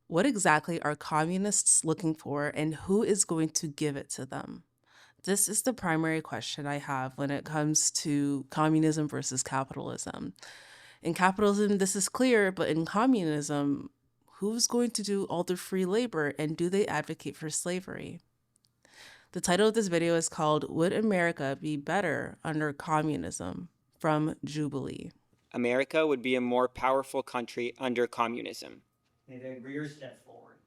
What exactly are communists looking for, and who is going to give it to them? This is the primary question I have when it comes to communism versus capitalism. In capitalism, this is clear, but in communism, who's going to do all the free labor, and do they advocate for slavery? The title of this video is called Would America Be Better Under Communism? From Jubilee. America would be a more powerful country under communism. May the agreeers step forward.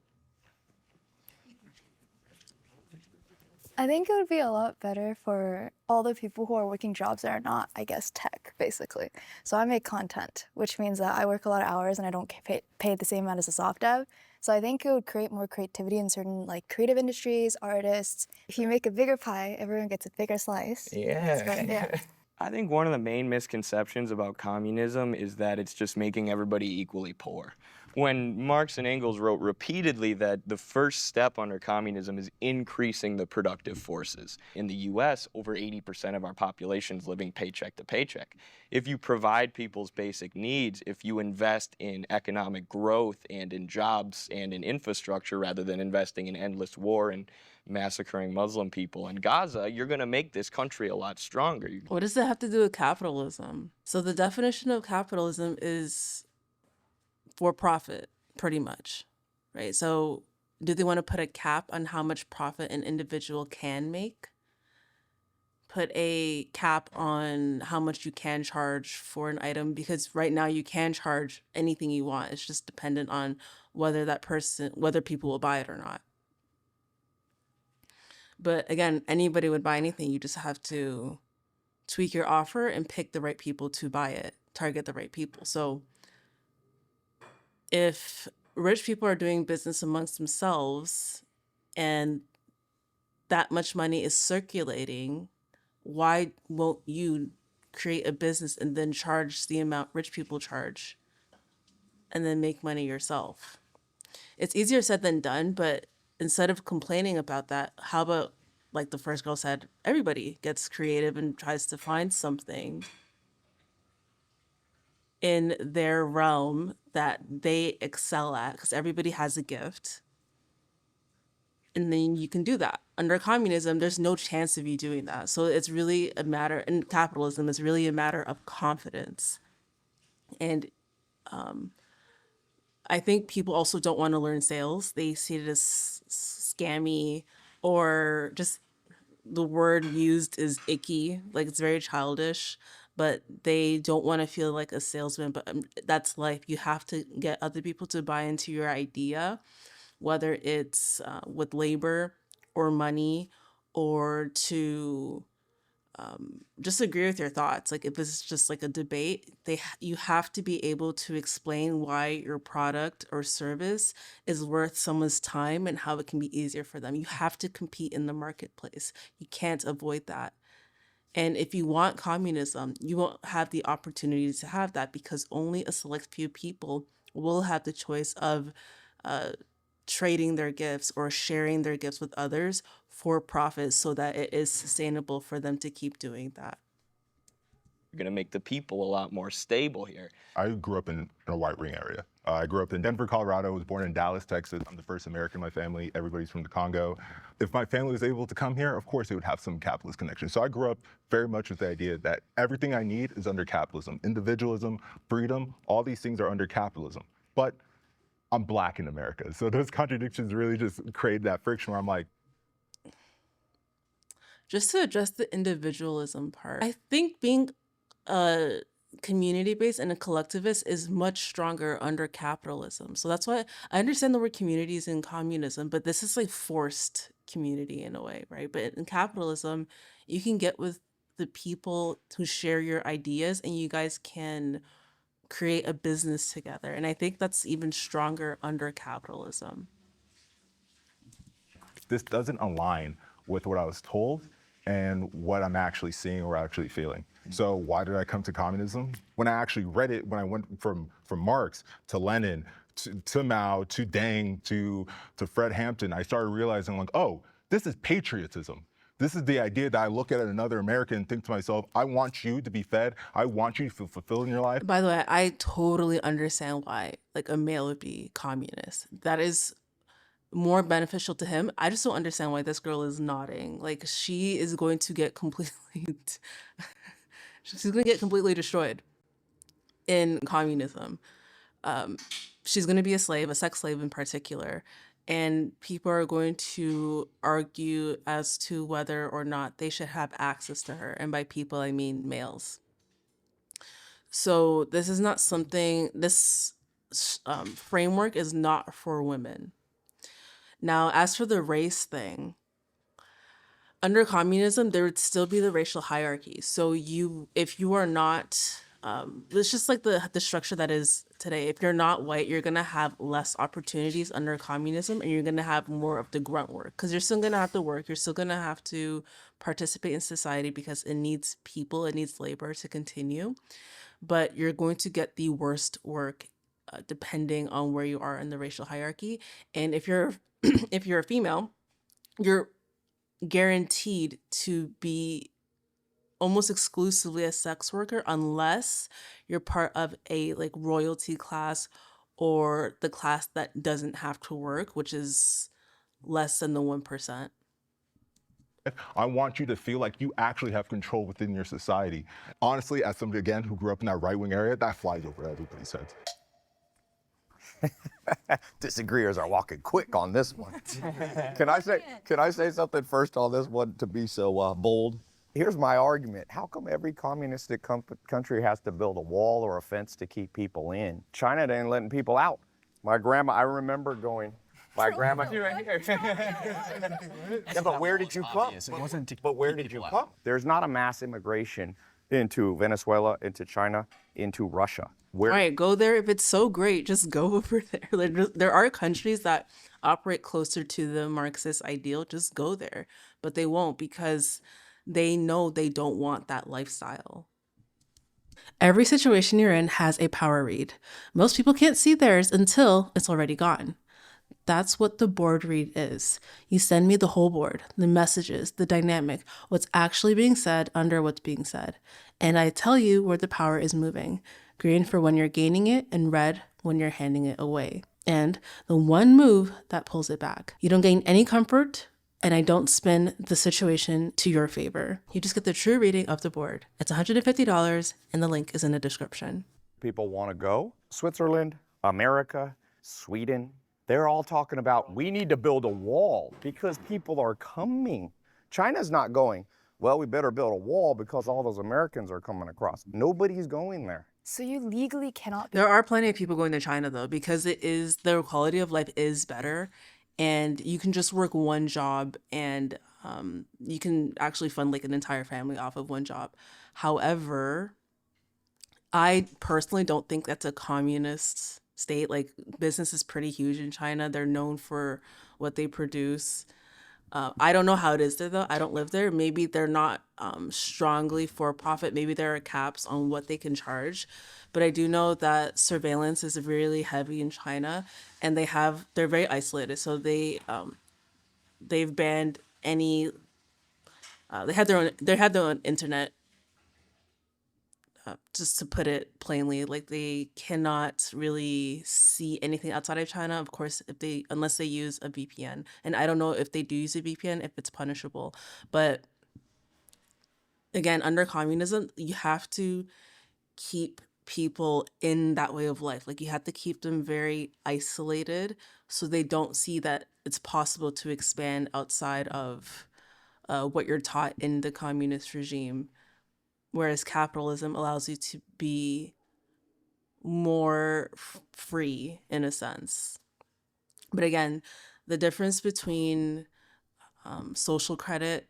I think it would be a lot better for all the people who are working jobs that are not, I guess, tech, basically. So I make content, which means that I work a lot of hours and I don't get paid the same amount as a soft dev. So I think it would create more creativity in certain creative industries, artists. If you make a bigger pie, everyone gets a bigger slice. Yeah. I think one of the main misconceptions about communism is that it's just making everybody equally poor. When Marx and Engels wrote repeatedly that the first step under communism is increasing the productive forces. In the US, over 80% of our population is living paycheck to paycheck. If you provide people's basic needs, if you invest in economic growth and in jobs and in infrastructure rather than investing in endless war and massacring Muslim people in Gaza, you're going to make this country a lot stronger. What does that have to do with capitalism? So the definition of capitalism is for profit, pretty much, right? So do they want to put a cap on how much profit an individual can make? Put a cap on how much you can charge for an item? Because right now you can charge anything you want. It's just dependent on whether people will buy it or not. But again, anybody would buy anything. You just have to tweak your offer and pick the right people to buy it, target the right people. So if rich people are doing business amongst themselves and that much money is circulating, why won't you create a business and then charge the amount rich people charge and then make money yourself? It's easier said than done, but instead of complaining about that, how about, like the first girl said, everybody gets creative and tries to find something in their realm that they excel at, because everybody has a gift. And then you can do that. Under communism, there's no chance of you doing that. So it's really a matter, in capitalism, it's really a matter of confidence. And I think people also don't want to learn sales. They see it as scammy, or just the word used is icky, like it's very childish, but they don't want to feel like a salesman. But that's life. You have to get other people to buy into your idea, whether it's with labor or money, or to just agree with your thoughts. Like if this is just like a debate, you have to be able to explain why your product or service is worth someone's time and how it can be easier for them. You have to compete in the marketplace. You can't avoid that. And if you want communism, you won't have the opportunity to have that, because only a select few people will have the choice of trading their gifts or sharing their gifts with others for profit, so that it is sustainable for them to keep doing that. You're going to make the people a lot more stable here. I grew up in a white ring area. I grew up in Denver, Colorado. I was born in Dallas, Texas. I'm the first American in my family. Everybody's from the Congo. If my family was able to come here, of course, they would have some capitalist connections. So I grew up very much with the idea that everything I need is under capitalism. Individualism, freedom, all these things are under capitalism. But I'm Black in America. So those contradictions really just create that friction where I'm like, just to address the individualism part, I think being a community-based and a collectivist is much stronger under capitalism. So that's why I understand the word communities in communism, but this is like forced community in a way, right? But in capitalism, you can get with the people who share your ideas and you guys can create a business together. And I think that's even stronger under capitalism. this doesn't align with what I was told and what I'm actually seeing or actually feeling. So why did I come to communism? When I actually read it, when I went from Marx to Lenin to Mao to Deng to Fred Hampton, I started realizing like, oh, this is patriotism. This is the idea that I look at another American and think to myself, I want you to be fed. I want you to feel fulfilled in your life. By the way, I totally understand why like a male would be communist. That is more beneficial to him. I just don't understand why this girl is nodding. Like she is going to get completely she's going to get completely destroyed in communism. She's going to be a slave, a sex slave in particular, and people are going to argue as to whether or not they should have access to her. And by people, I mean males. So this is not something, this framework is not for women. Now, as for the race thing, under communism, there would still be the racial hierarchy. So if you are not, it's just like the structure that is today. If you're not white, you're gonna have less opportunities under communism, and you're gonna have more of the grunt work because you're still gonna have to work. You're still gonna have to participate in society because it needs people, it needs labor to continue. But you're going to get the worst work depending on where you are in the racial hierarchy. And if you're if you're a female, you're guaranteed to be almost exclusively a sex worker unless you're part of a like royalty class or the class that doesn't have to work, which is less than the 1%. I want you to feel like you actually have control within your society. Honestly, as somebody, again, who grew up in that right-wing area, that flies over everybody's heads. Disagreeers are walking quick on this one. Can I say something first on this one to be so bold? Here's my argument. How come every communistic country has to build a wall or a fence to keep people in? China ain't letting people out. My grandma, I remember going, my grandma. Yeah, but where did you come? But where did you come? There's not a mass immigration into Venezuela, into China, into Russia. Where? All right, go there. If it's so great, just go over there. Like, there are countries that operate closer to the Marxist ideal. Just go there. But they won't because they know they don't want that lifestyle. Every situation you're in has a power read. Most people can't see theirs until it's already gone. That's what the board read is. You send me the whole board, the messages, the dynamic, what's actually being said under what's being said. And I tell you where the power is moving. Green for when you're gaining it and red when you're handing it away. And the one move that pulls it back. You don't gain any comfort, and I don't spin the situation to your favor. You just get the true reading of the board. It's $150 and the link is in the description. People want to go. Switzerland, America, Sweden, they're all talking about we need to build a wall because people are coming. China's not going, well, we better build a wall because all those Americans are coming across. Nobody's going there. So you legally cannot be. There are plenty of people going to China though, because their quality of life is better, and you can just work one job and you can actually fund like an entire family off of one job. However, I personally don't think that's a communist state. Like business is pretty huge in China. They're known for what they produce. I don't know how it is there though. I don't live there. Maybe they're not strongly for profit. Maybe there are caps on what they can charge. But I do know that surveillance is really heavy in China, and they're very isolated. So they've banned any. They have their own internet. Just to put it plainly, like they cannot really see anything outside of China. Of course, unless they use a VPN, and I don't know if they do use a VPN, if it's punishable. But again, under communism, you have to keep people in that way of life. Like you have to keep them very isolated so they don't see that it's possible to expand outside of what you're taught in the communist regime. Whereas capitalism allows you to be more free in a sense. But again, the difference between social credit,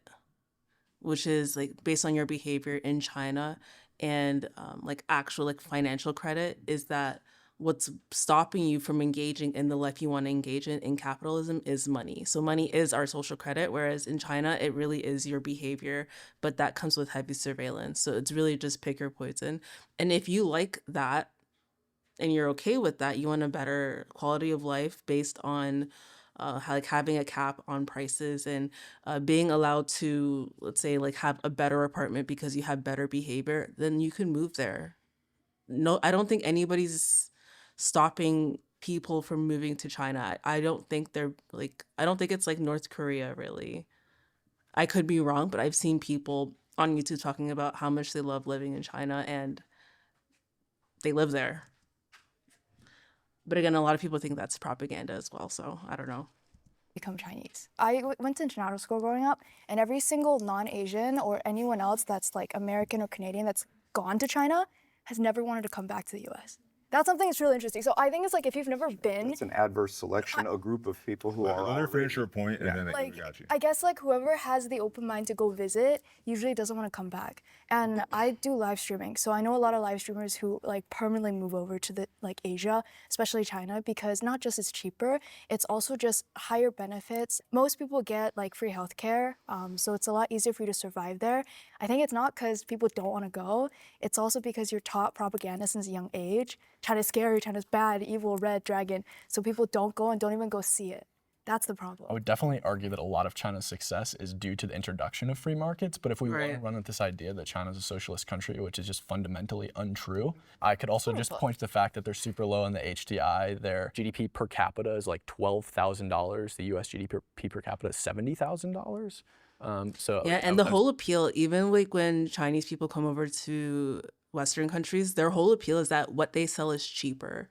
which is like based on your behavior in China, and like actual like financial credit is that what's stopping you from engaging in the life you want to engage in capitalism is money. So money is our social credit, whereas in China, it really is your behavior, but that comes with heavy surveillance. So it's really just pick your poison. And if you like that and you're okay with that, you want a better quality of life based on like having a cap on prices and being allowed to, let's say, like have a better apartment because you have better behavior, then you can move there. No, I don't think anybody's stopping people from moving to China. I don't think they're like, I don't think it's like North Korea, really. I could be wrong, but I've seen people on YouTube talking about how much they love living in China and they live there. But again, a lot of people think that's propaganda as well. So I don't know. Become Chinese. I went to international school growing up, and every single non-Asian or anyone else that's like American or Canadian that's gone to China has never wanted to come back to the US. That's something that's really interesting. So I think it's like if you've never been, It's an adverse selection, a group of people who are Let her finish her point, and Yeah. then like, we got you. I guess like whoever has the open mind to go visit usually doesn't want to come back. And I do live streaming, so I know a lot of live streamers who like permanently move over to the like Asia, especially China, because not just it's cheaper, it's also just higher benefits. Most people get like free healthcare, so it's a lot easier for you to survive there. I think it's not because people don't want to go, it's also because you're taught propaganda since a young age. China's scary, China's bad, evil, red dragon, so people don't go and don't even go see it. That's the problem. I would definitely argue that a lot of China's success is due to the introduction of free markets. But if we want to Right. run with this idea that China's a socialist country, which is just fundamentally untrue, I could also just point to the fact that they're super low in the HDI. Their GDP per capita is like $12,000. The US GDP per capita is $70,000. So Yeah, and the whole appeal, even like when Chinese people come over to Western countries, their whole appeal is that what they sell is cheaper.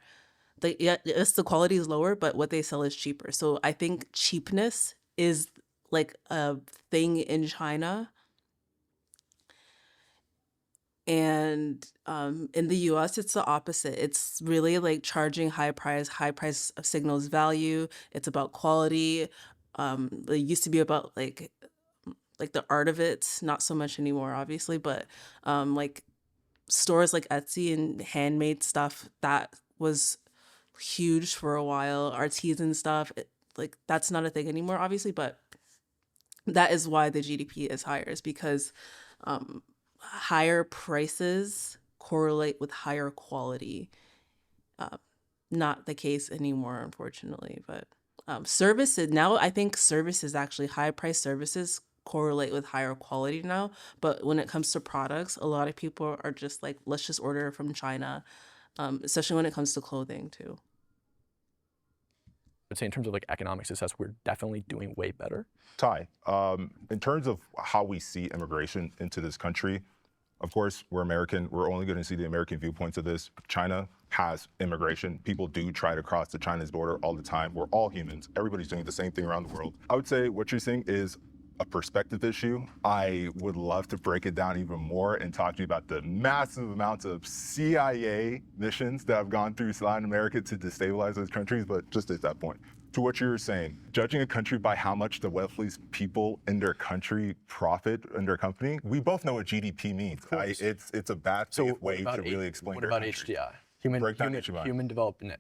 Yeah, yes, the quality is lower, but what they sell is cheaper. So I think cheapness is like a thing in China. And in the US, it's the opposite. It's really like charging high price signals value. It's about quality. It used to be about like the art of it, not so much anymore, obviously, but like stores like Etsy and handmade stuff, that was huge for a while. Artisan stuff, like that's not a thing anymore, obviously, but that is why the GDP is higher, is because higher prices correlate with higher quality. Not the case anymore, unfortunately, but services now, I think services, actually high price services correlate with higher quality now. But when it comes to products, a lot of people are just like, let's just order from China, especially when it comes to clothing too. I'd say in terms of like economic success, we're definitely doing way better. Ty, in terms of how we see immigration into this country, of course, we're American. We're only going to see the American viewpoints of this. China has immigration. People do try to cross to China's border all the time. We're all humans. Everybody's doing the same thing around the world. I would say what you're seeing is a perspective issue. I would love to break it down even more and talk to you about the massive amounts of CIA missions that have gone through Latin America to destabilize those countries, but just at that point. To what you were saying, judging a country by how much the wealthiest people in their country profit in their company, we both know what GDP means. It's a bad way to really explain what their about country. HDI? Human Development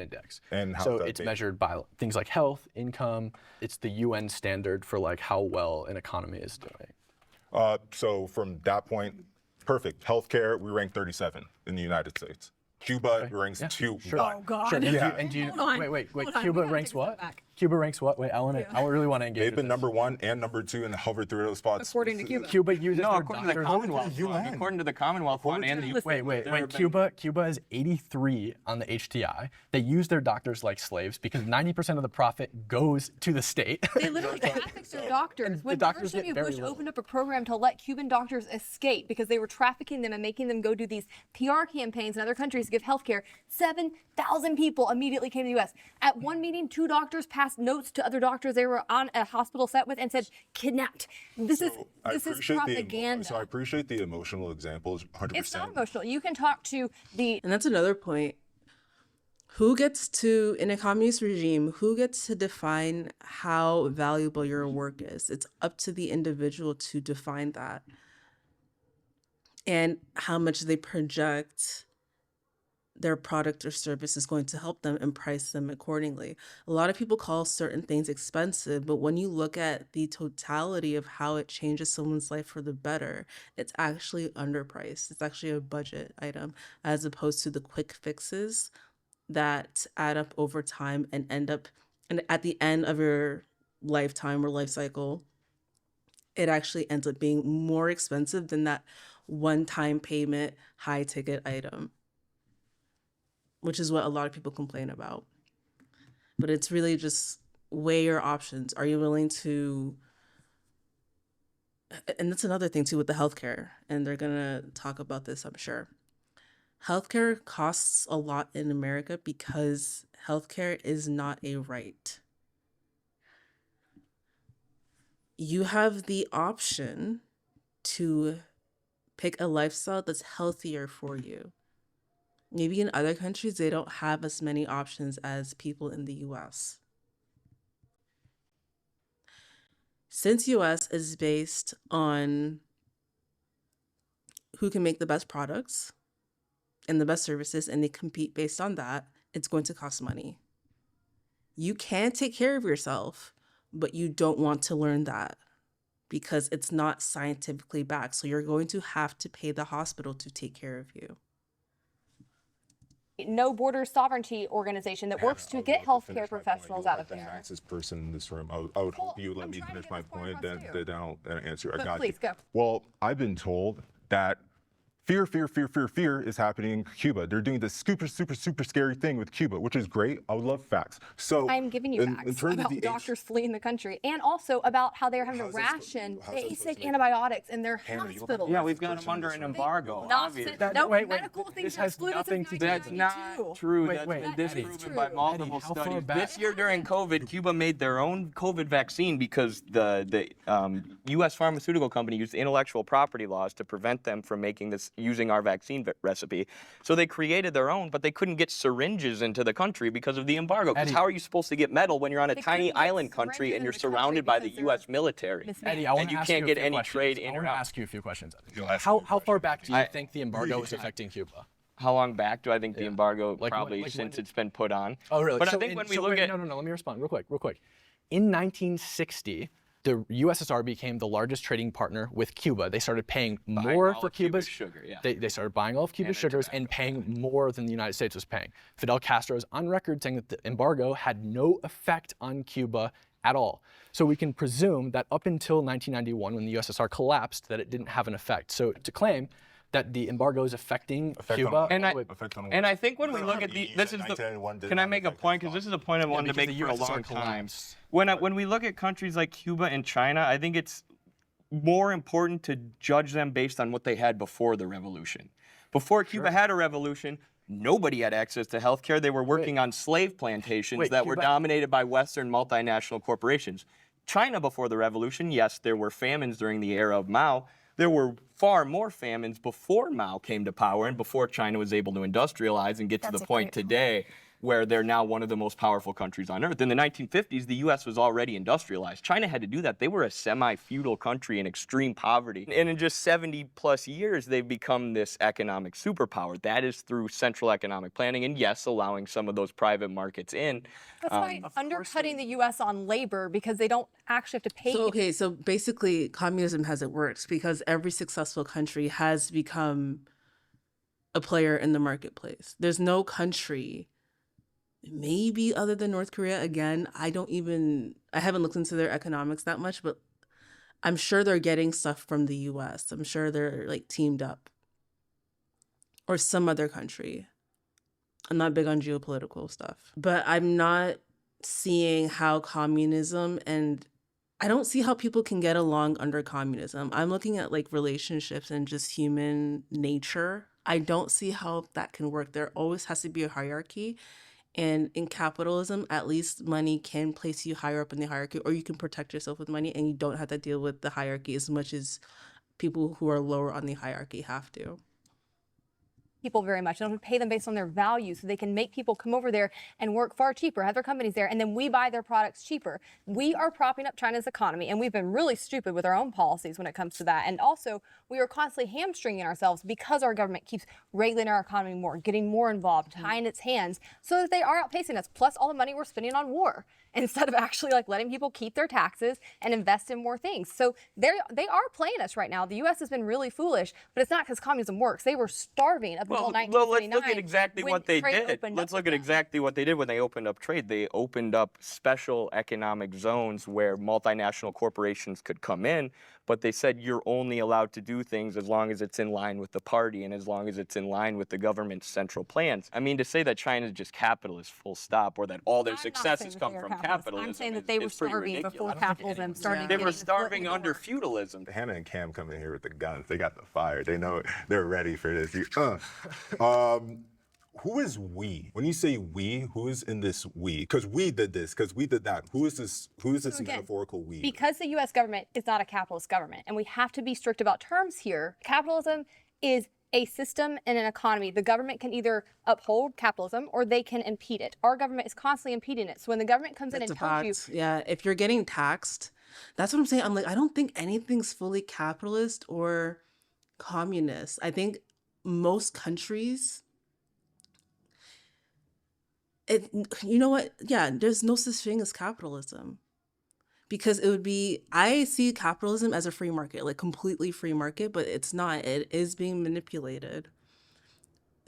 Index. And how's so that it's data? measured by things like health, income. It's the UN standard for like how well an economy is doing. So from that point, perfect. Healthcare, we rank 37 in the United States. Cuba ranks 2. Sure. Oh God. Sure. Yeah. And do you, Hold on. wait. Hold on. Cuba We gotta ranks take a what? step back. Cuba ranks what? Wait, I really want to engage. They've with been this. number 1 and number 2 and hovered through those spots. According to Cuba. Cuba uses No, their according to the doctors- Commonwealth Fund. UN. According to the Commonwealth Fund and the Wait. Cuba is 83 on the HDI. They use their doctors like slaves because 90% of the profit goes to the state. They literally trafficked their doctors. When doctors George get W. very Bush little. opened up a program to let Cuban doctors escape because they were trafficking them and making them go do these PR campaigns in other countries to give health care, 7,000 people immediately came to the U.S. At one meeting, 2 doctors passed notes to other doctors they were on a hospital set with and said, kidnapped. This is propaganda. So I appreciate the emotional examples, 100%. It's not emotional. You can talk to the And that's another point. Who gets to, in a communist regime, who gets to define how valuable your work is? It's up to the individual to define that. And how much they project their product or service is going to help them and price them accordingly. A lot of people call certain things expensive, but when you look at the totality of how it changes someone's life for the better, it's actually underpriced. It's actually a budget item as opposed to the quick fixes that add up over time and and at the end of your lifetime or life cycle, it actually ends up being more expensive than that one-time payment high ticket item, which is what a lot of people complain about. But it's really just weigh your options. Are you willing to, and that's another thing too with the healthcare, and they're gonna talk about this, I'm sure. Healthcare costs a lot in America because healthcare is not a right. You have the option to pick a lifestyle that's healthier for you. Maybe in other countries, they don't have as many options as people in the US. Since US is based on who can make the best products and the best services, and they compete based on that, it's going to cost money. You can take care of yourself, but you don't want to learn that because it's not scientifically backed. So you're going to have to pay the hospital to take care of you. No Borders Sovereignty organization that works to get healthcare professionals out of The there. nicest person in this room. I would hope you let I'm me trying to finish get my this point point, across then too. then I'll answer. I But got please, you. go. Well, I've been told that fear is happening in Cuba. They're doing this super scary thing with Cuba, which is great. I would love facts. So I'm giving you in facts terms of about the doctors fleeing the country, and also about how they're having to How's that ration how's that supposed basic to make- antibiotics in their Hannah, you look hospitals. Yeah, we've got them under an embargo. Nonsense. obviously. No, wait, medical things this are has excluded nothing since to do- That's 1992. not true. Wait, That's wait, been That is disproven true. by multiple Eddie, how far studies. back- This year during COVID, Cuba made their own COVID vaccine because the U.S. pharmaceutical company used intellectual property laws to prevent them from making this using our vaccine recipe. So they created their own, but they couldn't get syringes into the country because of the embargo. Because Eddie. how are you supposed to get metal when you're on a They tiny couldn't get island country syringes and you're into the country surrounded by the because U.S. they're military? mismanaged. Eddie, I want And to you ask can't you a get few any questions. trade in I or want to out. ask you a few questions. You'll ask How me a how far back do you I- think the embargo is affecting Cuba? How long back do I think the Yeah. embargo? Like, Probably when since did- it's been put on. Oh, really? But So I think in- when we so look wait, at no, let me respond real quick. In 1960, the USSR became the largest trading partner with Cuba. They started paying more all for of Cuba's Cuba's sugar, yeah. They started buying all of Cuba's their sugars and paying more than the United States was paying. Fidel Castro is on record saying that the embargo had no effect on Cuba at all. So we can presume that up until 1991, when the USSR collapsed, that it didn't have an effect. So to claim that the embargo is affecting Effect on Cuba, what? And I, Effect on what? and I think when we look at You the, this said is the, 1991 did can I not make a affect point? us. Because this is a point I wanted to because make the for a USSR long time. collapsed. When we look at countries like Cuba and China, I think it's more important to judge them based on what they had before the revolution. Before Cuba had a revolution, nobody had access to healthcare. They were working on slave plantations Wait, that were Cuba- dominated by Western multinational corporations. China before the revolution, yes, there were famines during the era of Mao. There were far more famines before Mao came to power and before China was able to industrialize and get to That's the a point great point. today where they're now one of the most powerful countries on earth. In the 1950s, the US was already industrialized. China had to do that. They were a semi-feudal country in extreme poverty. And in just 70 plus years, they've become this economic superpower. That is through central economic planning and, yes, allowing some of those private markets in. That's by undercutting the U.S. on labor because they don't actually have to pay. So, okay, so basically, communism hasn't worked because every successful country has become a player in the marketplace. There's no country, maybe other than North Korea, again, I haven't looked into their economics that much, but I'm sure they're getting stuff from the US. I'm sure they're like teamed up. Or some other country. I'm not big on geopolitical stuff, but I'm not seeing how communism, and I don't see how people can get along under communism. I'm looking at like relationships and just human nature. I don't see how that can work. There always has to be a hierarchy. And in capitalism, at least money can place you higher up in the hierarchy, or you can protect yourself with money and you don't have to deal with the hierarchy as much as people who are lower on the hierarchy have to. People very much. They don't pay them based on their value, so they can make people come over there and work far cheaper, have their companies there, and then we buy their products cheaper. We are propping up China's economy, and we've been really stupid with our own policies when it comes to that. And also, we are constantly hamstringing ourselves because our government keeps regulating our economy more, getting more involved, tying its hands, so that they are outpacing us, plus all the money we're spending on war, instead of actually like letting people keep their taxes and invest in more things. So they are playing us right now. The U.S. has been really foolish, but it's not because communism works. They were starving of until Let's 1979. look at exactly when what they trade did. opened Let's up look with at them. exactly what they did when they opened up trade. They opened up special economic zones where multinational corporations could come in, but they said you're only allowed to do things as long as it's in line with the party and as long as it's in line with the government's central plans. I mean, to say that China is just capitalist, full stop, or that all their I'm not saying successes that come they are from capitalist. capitalism, I'm saying that is- they were is pretty starving ridiculous. before capitalism started. They getting were its foot in starving the under door. feudalism. Hannah and Cam come in here with the guns. They got the fire. They know they're ready for this. Who is we? When you say we, who is in this we? Because we did this, because we did that. Who is this? Who is this So again, metaphorical we? Because the U.S. government is not a capitalist government, and we have to be strict about terms here. Capitalism is a system and an economy. The government can either uphold capitalism or they can impede it. Our government is constantly impeding it. So when the government comes in That's and a tells you, fact. Yeah, if you're getting taxed, that's what I'm saying. I'm like, I don't think anything's fully capitalist or communist. I think most countries, it, you know what? Yeah, there's no such thing as capitalism because it would be, I see capitalism as a free market, like completely free market, but it's not. It is being manipulated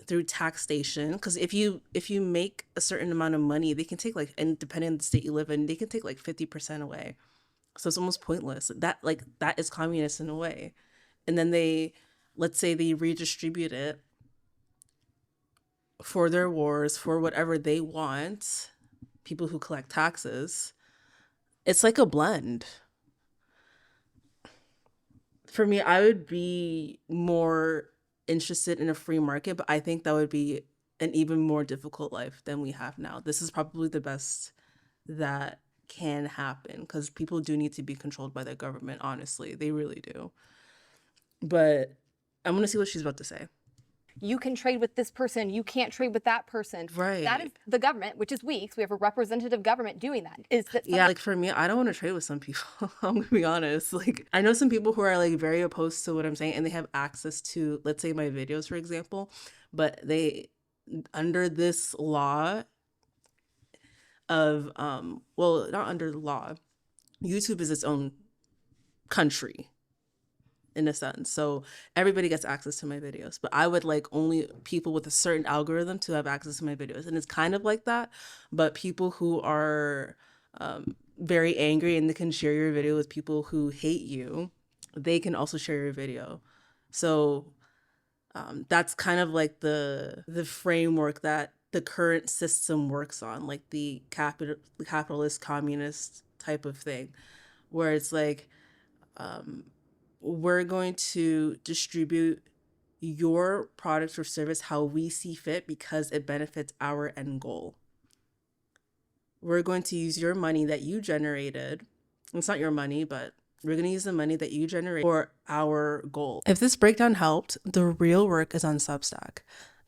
through taxation because if you make a certain amount of money, they can take like, and depending on the state you live in, they can take like 50% away. So it's almost pointless. That is communist in a way. And then let's say they redistribute it for their wars, for whatever they want, people who collect taxes. It's like a blend. For me, I would be more interested in a free market, but I think that would be an even more difficult life than we have now. This is probably the best that can happen because people do need to be controlled by the government, honestly. They really do. But I'm going to see what she's about to say. you can trade with this person, you can't trade with that person. Right. That is the government, which is we, 'cause we have a representative government doing that. Is that Yeah, like for me, I don't want to trade with some people. I'm gonna be honest. Like I know some people who are like very opposed to what I'm saying and they have access to, let's say my videos, for example, but they under this law of well, not under the law. YouTube is its own country in a sense. So everybody gets access to my videos, but I would like only people with a certain algorithm to have access to my videos. And it's kind of like that, but people who are very angry and they can share your video with people who hate you, they can also share your video. So that's kind of like the framework that the current system works on, like the capitalist communist type of thing, where it's like we're going to distribute your product or service how we see fit because it benefits our end goal. We're going to use your money that you generated. It's not your money, but we're going to use the money that you generate for our goal. If this breakdown helped, the real work is on Substack.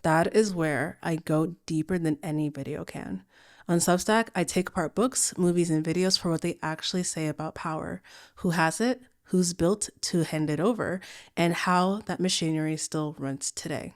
That is where I go deeper than any video can. On Substack, I take apart books, movies, and videos for what they actually say about power, who has it, who's built to hand it over, and how that machinery still runs today.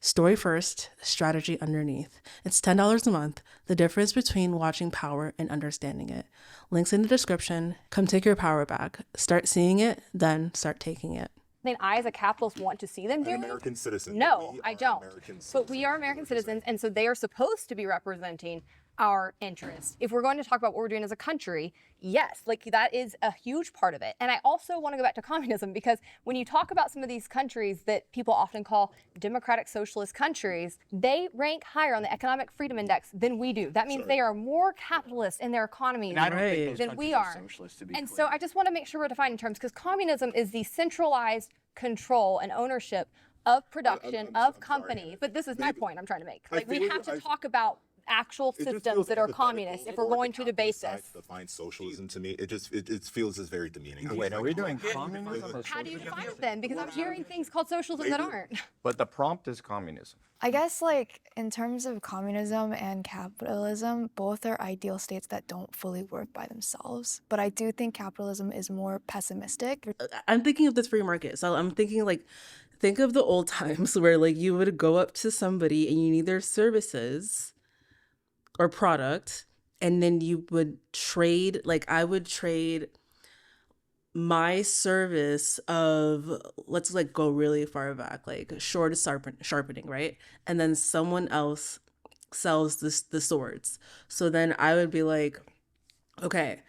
Story first, strategy underneath. It's $10 a month, the difference between watching power and understanding it. Links in the description. Come take your power back. Start seeing it, then start taking it. Then I, as a capitalist, want to see them doing? American citizens. No, We I are don't. American But we are American citizens, and so they are supposed to be representing our interests. If we're going to talk about what we're doing as a country, yes, like that is a huge part of it. And I also want to go back to communism because when you talk about some of these countries that people often call democratic socialist countries, they rank higher on the economic freedom index than we do. That means they are more capitalist in their economies And I don't think those than we countries are. socialist, to be And clear. so I just want to make sure we're defining terms because communism is the centralized control and ownership of production I'm of sorry, companies. Hannah. But this is my point I'm trying to make. I Like we feel have you. to talk about actual It just systems feels that are antithetical communist if for we're the going to debate capitalist side this. to define socialism to me, it feels as very demeaning. Wait, are we doing communism or How do you define it then? Because I'm hearing things called socialism that aren't. But the prompt is communism. I guess like in terms of communism and capitalism, both are ideal states that don't fully work by themselves. But I do think capitalism is more pessimistic. I'm thinking of this free market. So I'm thinking like, think of the old times where like you would go up to somebody and you need their services or product, and then you would trade, like I would trade my service of, let's like go really far back, like sword sharpening, right? And then someone else sells the swords. So then I would be like, okay,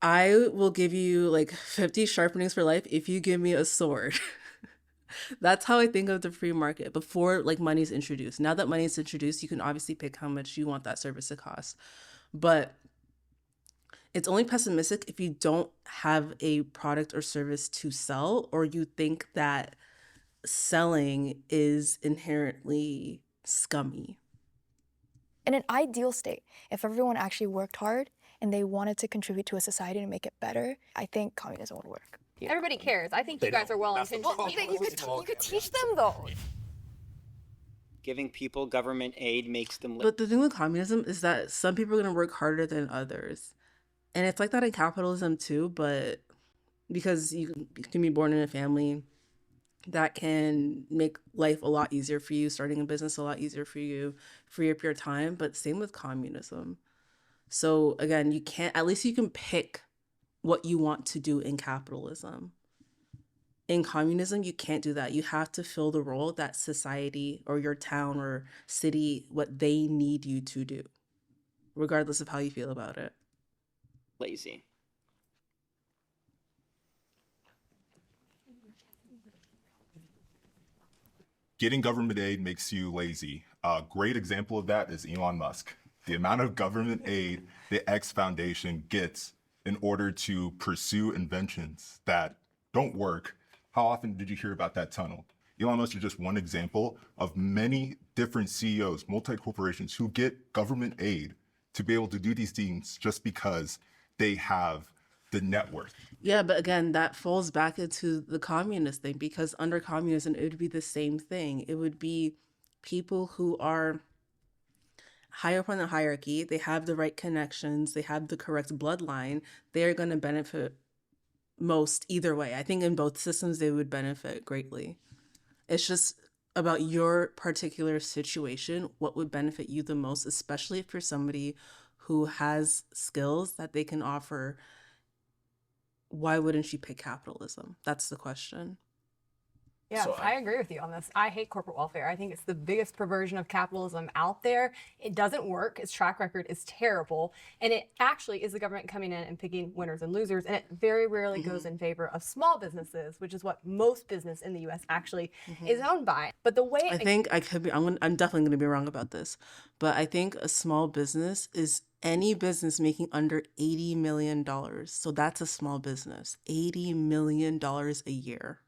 I will give you like 50 sharpenings for life if you give me a sword. That's how I think of the free market before like money's introduced. Now that money's introduced, you can obviously pick how much you want that service to cost. But it's only pessimistic if you don't have a product or service to sell, or you think that selling is inherently scummy. In an ideal state, if everyone actually worked hard and they wanted to contribute to a society to make it better, I think communism would work. Everybody cares. I think you guys are well intentioned. You could teach them though. Giving people government aid makes them But the thing with communism is that some people are going to work harder than others. And it's like that in capitalism too, but because you can be born in a family that can make life a lot easier for you, starting a business a lot easier for you, free up your time. But same with communism. So again, you can't, at least you can pick what you want to do in capitalism. In communism, you can't do that. You have to fill the role that society or your town or city, what they need you to do, regardless of how you feel about it. lazy. Getting government aid makes you lazy. A great example of that is Elon Musk. The amount of government aid the X Foundation gets in order to pursue inventions that don't work. How often did you hear about that tunnel? Elon Musk is just one example of many different CEOs, multi-corporations who get government aid to be able to do these things just because they have the net worth. Yeah, but again, that falls back into the communist thing, because under communism, it would be the same thing. It would be people who are higher up on the hierarchy, they have the right connections, they have the correct bloodline, they're going to benefit most either way. I think in both systems, they would benefit greatly. It's just about your particular situation, what would benefit you the most, especially if you're somebody who has skills that they can offer. Why wouldn't you pick capitalism? That's the question. Yeah, So I agree with you on this. I hate corporate welfare. I think it's the biggest perversion of capitalism out there. It doesn't work. Its track record is terrible. And it actually is the government coming in and picking winners and losers. And it very rarely goes in favor of small businesses, which is what most business in the US actually is owned by. But the way I think I could be, I'm definitely going to be wrong about this, but I think a small business is any business making under $80 million. So that's a small business, $80 million a year.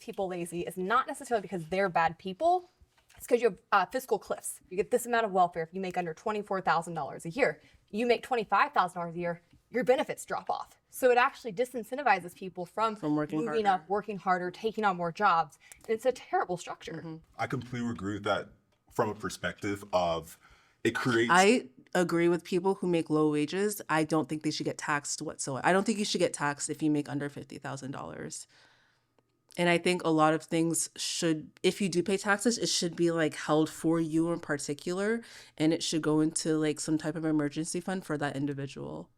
people lazy is not necessarily because they're bad people. It's because you have fiscal cliffs. You get this amount of welfare if you make under $24,000 a year. You make $25,000 a year, your benefits drop off. So it actually disincentivizes people from working moving harder. up, working harder, taking on more jobs. It's a terrible structure. I completely agree with that from a perspective of it creates. I agree with people who make low wages. I don't think they should get taxed whatsoever. I don't think you should get taxed if you make under $50,000. And I think a lot of things should, if you do pay taxes, it should be like held for you in particular, and it should go into like some type of emergency fund for that individual.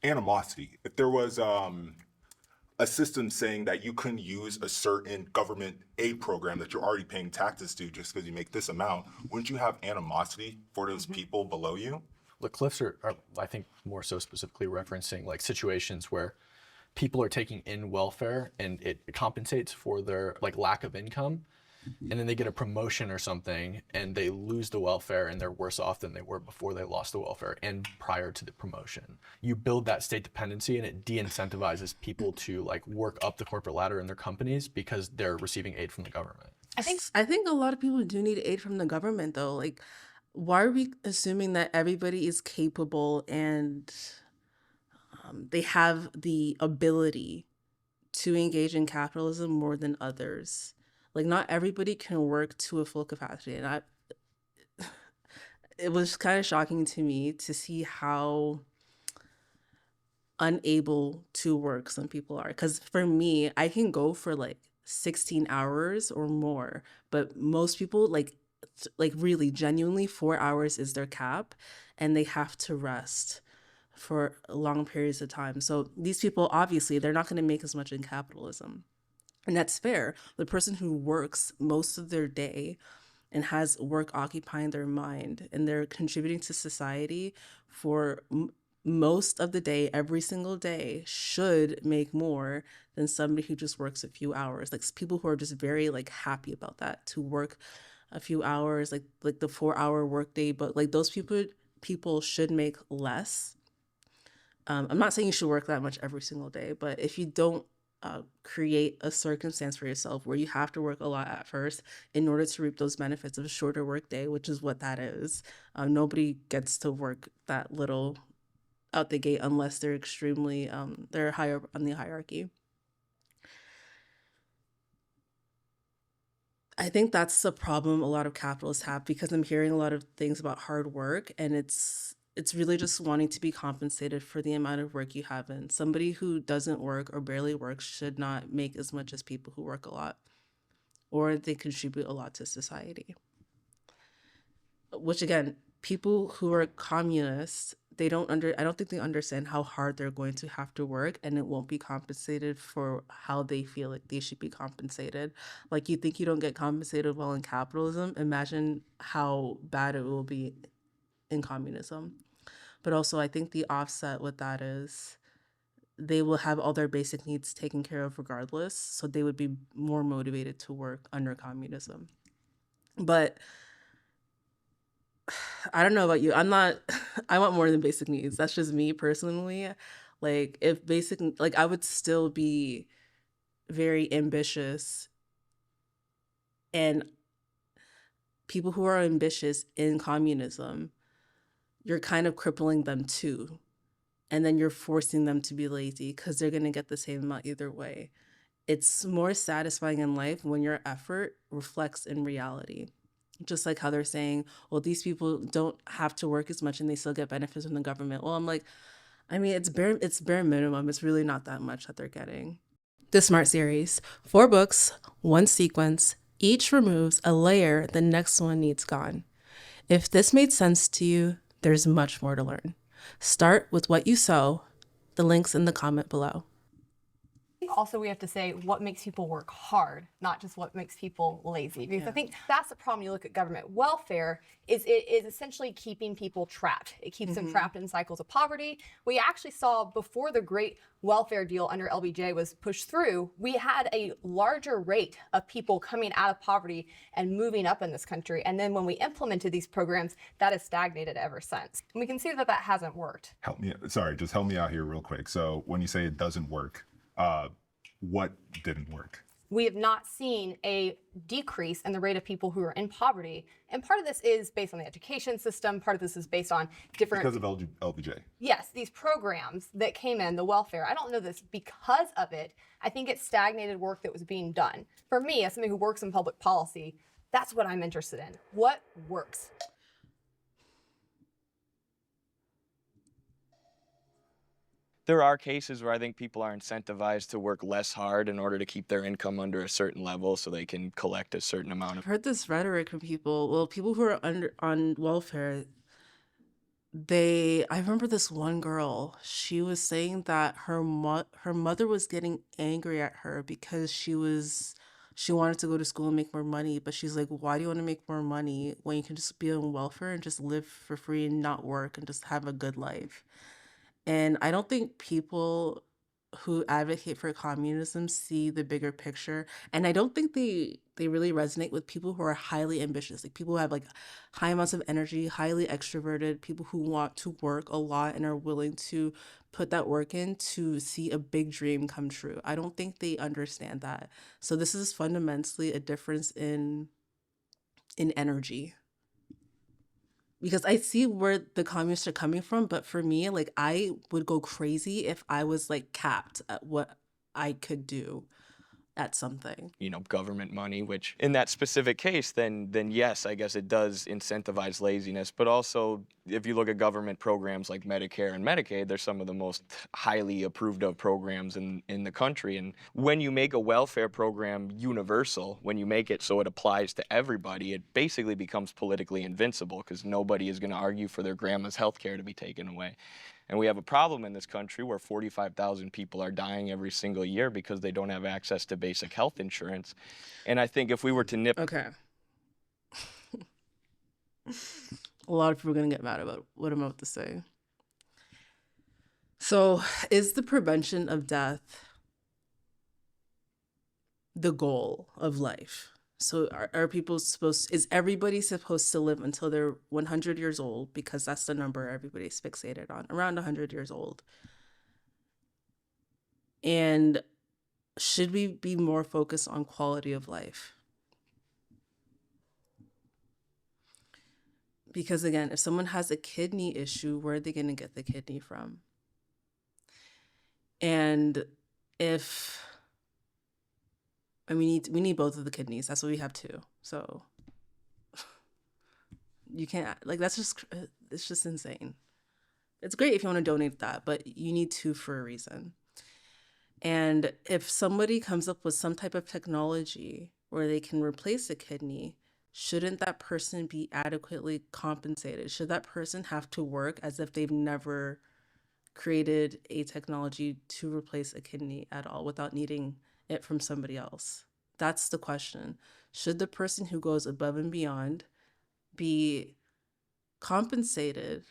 Animosity. If there was a system saying that you couldn't use a certain government aid program that you're already paying taxes to just because you make this amount, wouldn't you have animosity for those people below you? The cliffs are, I think, more so specifically referencing like situations where people are taking in welfare and it compensates for their like lack of income, and then they get a promotion or something and they lose the welfare and they're worse off than they were before they lost the welfare and prior to the promotion. You build that state dependency and it de-incentivizes people to like work up the corporate ladder in their companies because they're receiving aid from the government. I think a lot of people do need aid from the government though. Like, why are we assuming that everybody is capable and they have the ability to engage in capitalism more than others? Like, not everybody can work to a full capacity. And it was kind of shocking to me to see how unable to work some people are. Because for me, I can go for like 16 hours or more, but most people like really genuinely 4 hours is their cap and they have to rest. for long periods of time. So these people, obviously, they're not going to make as much in capitalism. And that's fair. The person who works most of their day and has work occupying their mind and they're contributing to society for most of the day, every single day, should make more than somebody who just works a few hours. Like people who are just very like happy about that, to work a few hours, like the 4 hour workday, but like those people should make less. I'm not saying you should work that much every single day, but if you don't create a circumstance for yourself where you have to work a lot at first in order to reap those benefits of a shorter work day, which is what that is, nobody gets to work that little out the gate unless they're extremely, they're higher on the hierarchy. I think that's the problem a lot of capitalists have, because I'm hearing a lot of things about hard work, and it's really just wanting to be compensated for the amount of work you have in. Somebody who doesn't work or barely works should not make as much as people who work a lot, or they contribute a lot to society. Which again, people who are communists, I don't think they understand how hard they're going to have to work, and it won't be compensated for how they feel like they should be compensated. Like, you think you don't get compensated well in capitalism, imagine how bad it will be in communism. But also, I think the offset with that is they will have all their basic needs taken care of regardless, so they would be more motivated to work under communism. But I don't know about you. I'm not, I want more than basic needs. That's just me personally. Like, if basic, like, I would still be very ambitious, and people who are ambitious in communism, you're kind of crippling them too. And then you're forcing them to be lazy because they're going to get the same amount either way. It's more satisfying in life when your effort reflects in reality. Just like how they're saying, well, these people don't have to work as much and they still get benefits from the government. Well, I'm like, I mean, it's bare minimum. It's really not that much that they're getting. The Smart Series, 4 books, 1 sequence, each removes a layer the next one needs gone. If this made sense to you, there's much more to learn. Start with what you sow. The link's in the comment below. Also, we have to say what makes people work hard, not just what makes people lazy. Because I think that's the problem. You look at government welfare, is it is essentially keeping people trapped. It keeps them trapped in cycles of poverty. We actually saw before the great welfare deal under LBJ was pushed through, we had a larger rate of people coming out of poverty and moving up in this country. And then when we implemented these programs, that has stagnated ever since. And we can see that that hasn't worked. Just help me out here real quick. So when you say it doesn't work, what didn't work? We have not seen a decrease in the rate of people who are in poverty. And part of this is based on the education system. Part of this is based on different... Because of LBJ? Yes, these programs that came in, the welfare. I don't know this because of it. I think it stagnated work that was being done. For me, as somebody who works in public policy, that's what I'm interested in. What works? There are cases where I think people are incentivized to work less hard in order to keep their income under a certain level so they can collect a certain amount of... I've heard this rhetoric from people who are on welfare. I remember this one girl, she was saying that her mother was getting angry at her because she wanted to go to school and make more money, but she's like, why do you want to make more money when you can just be on welfare and just live for free and not work and just have a good life? And I don't think people who advocate for communism see the bigger picture. And I don't think they really resonate with people who are highly ambitious, like people who have like high amounts of energy, highly extroverted, people who want to work a lot and are willing to put that work in to see a big dream come true. I don't think they understand that. So this is fundamentally a difference in energy. Because I see where the communists are coming from, but for me, like, I would go crazy if I was like capped at what I could do at something. You know, government money, which in that specific case, then yes, I guess it does incentivize laziness. But also, if you look at government programs like Medicare and Medicaid, they're some of the most highly approved of programs in the country. And when you make a welfare program universal, when you make it so it applies to everybody, it basically becomes politically invincible because nobody is going to argue for their grandma's health care to be taken away. And we have a problem in this country where 45,000 people are dying every single year because they don't have access to basic health insurance. And I think if we were to nip... Okay. A lot of people are going to get mad about what I'm about to say. So, is the prevention of death the goal of life? So are people is everybody supposed to live until they're 100 years old, because that's the number everybody's fixated on, around 100 years old? And should we be more focused on quality of life? Because again, if someone has a kidney issue, where are they going to get the kidney from? And we need both of the kidneys. That's what we have too. So you can't, like, it's just insane. It's great if you want to donate that, but you need two for a reason. And if somebody comes up with some type of technology where they can replace a kidney, shouldn't that person be adequately compensated? Should that person have to work as if they've never created a technology to replace a kidney at all without needing it from somebody else? That's the question. Should the person who goes above and beyond be compensated,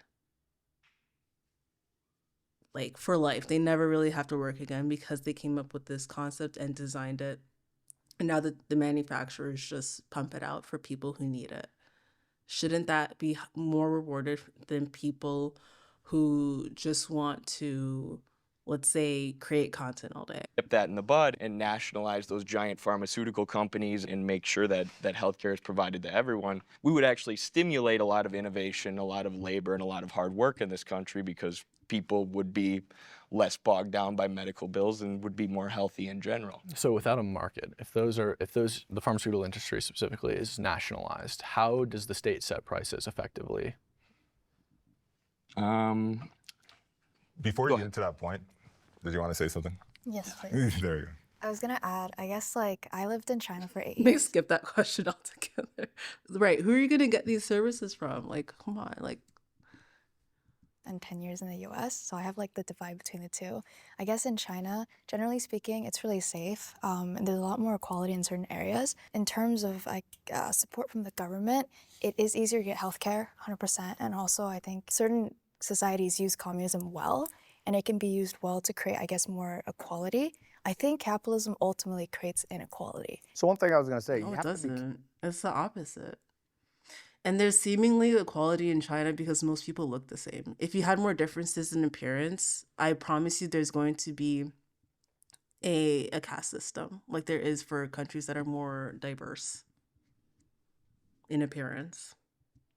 like, for life? They never really have to work again because they came up with this concept and designed it. And now the manufacturers just pump it out for people who need it. Shouldn't that be more rewarded than people who just want to, let's say, create content all day? Nip that in the bud and nationalize those giant pharmaceutical companies and make sure that healthcare is provided to everyone, we would actually stimulate a lot of innovation, a lot of labor, and a lot of hard work in this country, because people would be less bogged down by medical bills and would be more healthy in general. So without a market, if the pharmaceutical industry specifically is nationalized, how does the state set prices effectively? Before you get to that point, did you want to say something? Yes, please. There you go. I was gonna add, I guess, like, I lived in China for 8 They years. skip that question altogether. Right, who are you gonna get these services from? Like, come on, like. And 10 years in the US, so I have like the divide between the two. I guess in China, generally speaking, it's really safe, and there's a lot more equality in certain areas. In terms of like support from the government, it is easier to get healthcare, 100%, and also I think certain societies use communism well, and it can be used well to create, I guess, more equality. I think capitalism ultimately creates inequality. So one thing I was going to say, No, you it have to be doesn't. It's the opposite. And there's seemingly equality in China because most people look the same. If you had more differences in appearance, I promise you there's going to be a caste system like there is for countries that are more diverse in appearance.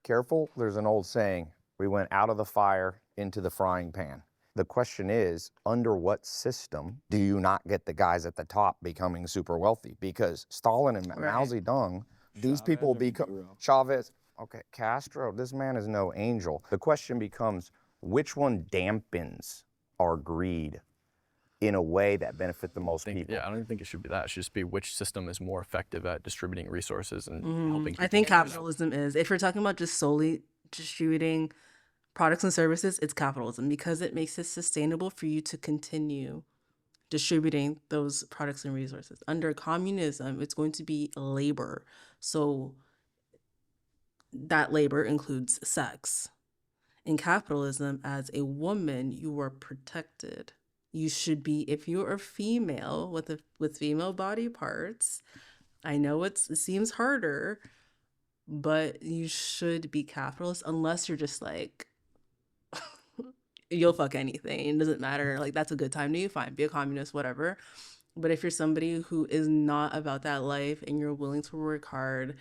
careful. There's an old saying, we went out of the fire into the frying pan. The question is, under what system do you not get the guys at the top becoming super wealthy? Because Stalin and Mao Right. Zedong, these people become Chavez. Okay, Castro, this man is no angel. The question becomes, which one dampens our greed in a way that benefit the most people? Yeah, I don't even think it should be that. It should just be which system is more effective at distributing resources and helping people. I think capitalism is. If you're talking about just solely distributing products and services, it's capitalism because it makes it sustainable for you to continue distributing those products and resources. Under communism, it's going to be labor. So that labor includes sex. In capitalism, as a woman, you are protected. You should be, if you're a female with female body parts, I know it seems harder, but you should be capitalist unless you're just like, you'll fuck anything. It doesn't matter. Like, that's a good time to you. Fine, be a communist, whatever. But if you're somebody who is not about that life and you're willing to work hard,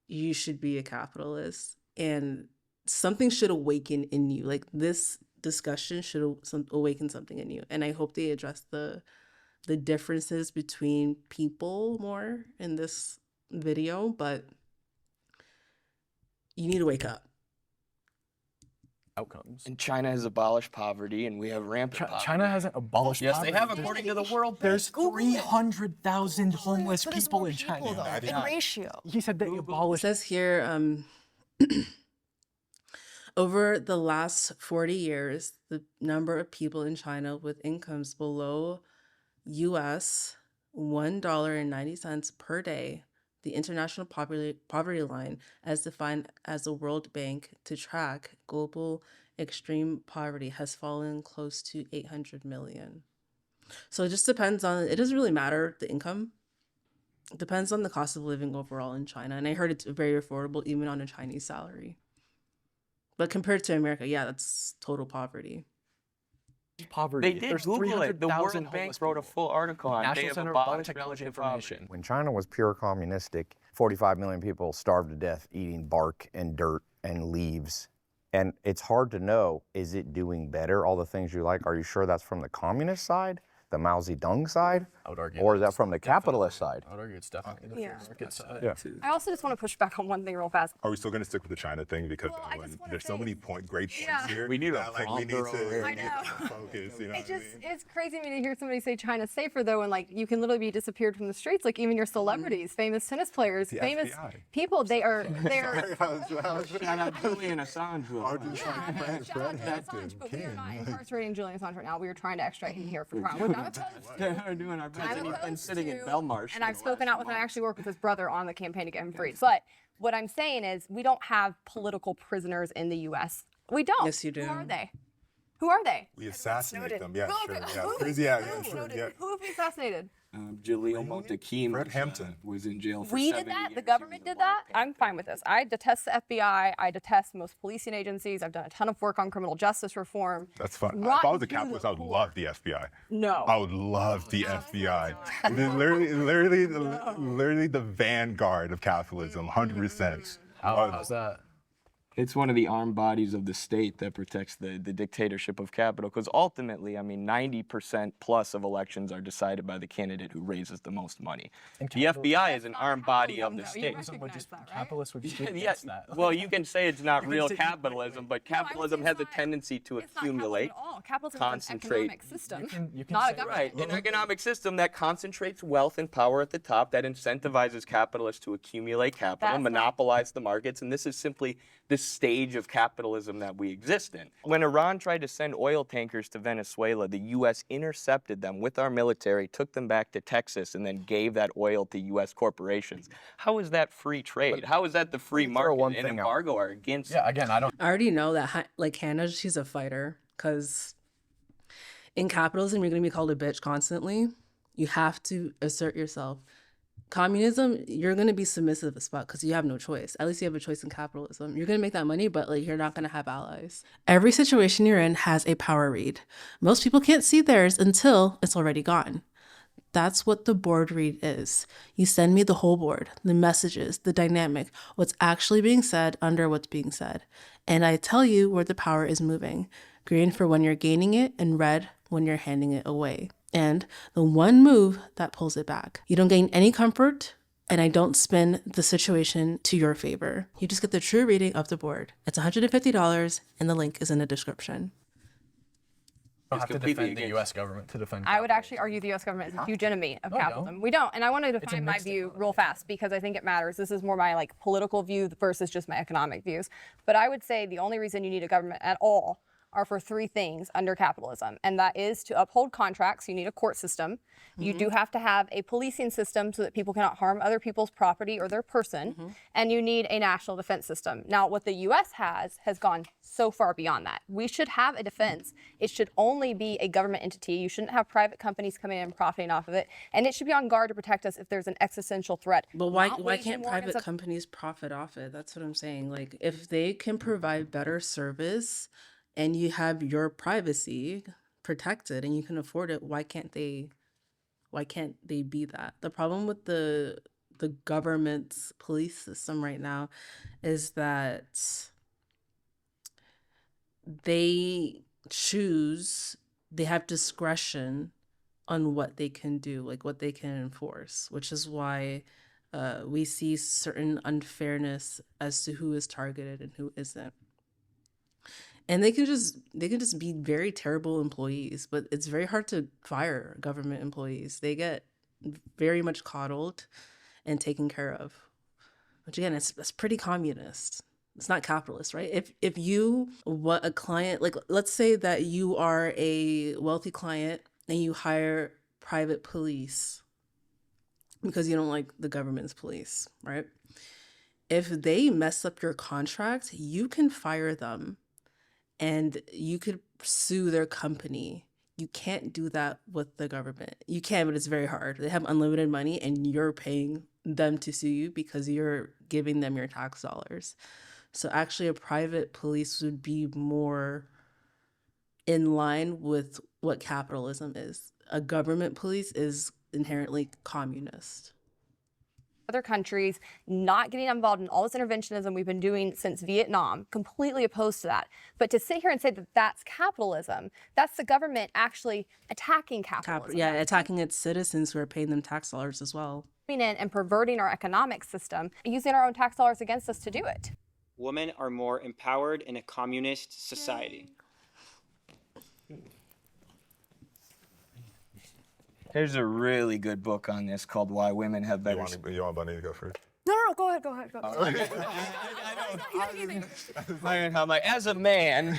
you should be a capitalist. And something should awaken in you. Like, this discussion should awaken something in you. And I hope they address the differences between people more in this video, but you need to wake up. outcomes. And China has abolished poverty, and we have rampant poverty. China hasn't abolished Yes, poverty. they have, according to the World Bank. There's 300,000 homeless people in China. Though, in ratio. He said that he It abolished. says here, over the last 40 years, the number of people in China with incomes below US $1.90 per day, the international poverty line, as defined as the World Bank to track global extreme poverty, has fallen close to 800 million. So it just depends on, it doesn't really matter the income. It depends on the cost of living overall in China. And I heard it's very affordable even on a Chinese salary. But compared to America, yeah, that's total poverty. Poverty. They did There's Google it. The 300,000 World homeless Bank wrote a people. full article on it. They National have Center of abolished Biotechnology relative Information. poverty. When China was pure communistic, 45 million people starved to death eating bark and dirt and leaves. And it's hard to know, is it doing better, all the things you like? Are you sure that's from the communist side, the Mao Zedong side, I would argue. or is that from the capitalist side? I would argue it's definitely the free Yeah. market side. Yeah. I also just want to push back on one thing real fast. Are we still going to stick with the China thing? Because Well, I just wanna there's so say- many great points Yeah. here. We need a that, like, we need prompter over to, here. we I need know. to focus. You know It what I just, mean? it's crazy to me to hear somebody say China's safer though, and like you can literally be disappeared from the streets, like even your celebrities, famous tennis players, The famous FBI. people, they're Shout out Julian Assange. yeah, shout out to Assange, but we are not incarcerating Julian Assange right now. We are trying to extradite him here for trial. We're not opposed to We're doing our best. I'm And he's been opposed sitting in to- Belmarsh. And I've spoken out with him. I actually work with his brother on the campaign to get him freed. But what I'm saying is, we don't have political prisoners in the U.S. We don't. Yes, you do. Who are they? Who are they? We assassinate Snowden. them. Yeah, Who- sure. who- Yeah, who- crazy. Yeah, who- yeah, sure. Yeah. Who have we assassinated? Jaleel Montekim. Fred Hampton. was in jail for We 7 did that. years. The government did that. I'm fine with this. I detest the FBI. I detest most policing agencies. I've done a ton of work on criminal justice reform. That's fun. If I Rotten was a through capitalist, the I would core. love the FBI. No. I would love the FBI. Literally the vanguard of capitalism, 100%. How's that? It's one of the armed bodies of the state that protects the dictatorship of capital. Because ultimately, I mean, 90% plus of elections are decided by the candidate who raises the most money. And The FBI is an armed body of the though. You state. recognize Would just, that, right? capitalists would just get Yeah, against that. well, you can say it's not You can real say- capitalism, but No, I would capitalism say has it's a not- tendency to It's not accumulate. capitalism at all. Capitalism is an concentrate. economic system, you can not a say- government. Right, an economic system that concentrates wealth and power at the top, that incentivizes capitalists to accumulate capital, That's not- monopolize the markets, and this is simply the stage of capitalism that we exist in. When Iran tried to send oil tankers to Venezuela, the U.S. intercepted them with our military, took them back to Texas, and then gave that oil to U.S. corporations. How is that free trade? How is that the free throw one market? An thing out. embargo are against Yeah, again, I don't. I already know that, like, Hannah, she's a fighter, because in capitalism, you're going to be called a bitch constantly. You have to assert yourself. Communism, you're going to be submissive as fuck because you have no choice. At least you have a choice in capitalism. You're going to make that money, but like you're not going to have allies. Every situation you're in has a power read. Most people can't see theirs until it's already gone. That's what the board read is. You send me the whole board, the messages, the dynamic, what's actually being said under what's being said. And I tell you where the power is moving. Green for when you're gaining it and red when you're handing it away. And the one move that pulls it back. You don't gain any comfort, and I don't spin the situation to your favor. You just get the true reading of the board. It's $150, and the link is in the description. don't have to completely defend the against- U.S. government to defend. I would actually argue the U.S. government is a huge enemy of No, I don't. capitalism. We don't, and I want to a define my mixed view economy. real fast because I think it matters. This is more my like political view versus just my economic views. But I would say the only reason you need a government at all are for three things under capitalism, and that is to uphold contracts. You need a court system. You do have to have a policing system so that people cannot harm other people's property or their person, and you need a national defense system. Now, what the U.S. has gone so far beyond that. We should have a defense. It should only be a government entity. You shouldn't have private companies coming in and profiting off of it, and it should be on guard to protect us if there's an existential threat. But why Not why waging can't war private against a- companies profit off it? That's what I'm saying. Like if they can provide better service and you have your privacy protected and you can afford it, why can't they be that? The problem with the government's police system right now is that they have discretion on what they can do, like what they can enforce, which is why we see certain unfairness as to who is targeted and who isn't. And they can just be very terrible employees, but it's very hard to fire government employees. They get very much coddled and taken care of. Which again, it's pretty communist. It's not capitalist, right? If you what a client, like let's say that you are a wealthy client and you hire private police because you don't like the government's police, right? If they mess up your contract, you can fire them and you could sue their company. You can't do that with the government. You can, but it's very hard. They have unlimited money and you're paying them to sue you because you're giving them your tax dollars. So actually a private police would be more in line with what capitalism is. A government police is inherently communist. Other countries not getting involved in all this interventionism we've been doing since Vietnam, completely opposed to that. But to sit here and say that that's capitalism, that's the government actually attacking capitalism. Attacking its citizens who are paying them tax dollars as well. Coming in and perverting our economic system, using our own tax dollars against us to do it. Women are more empowered in a communist society. There's a really good book on this called Why Women Have Better. You want Bunny to go first? No, go ahead. I'm like, as a man,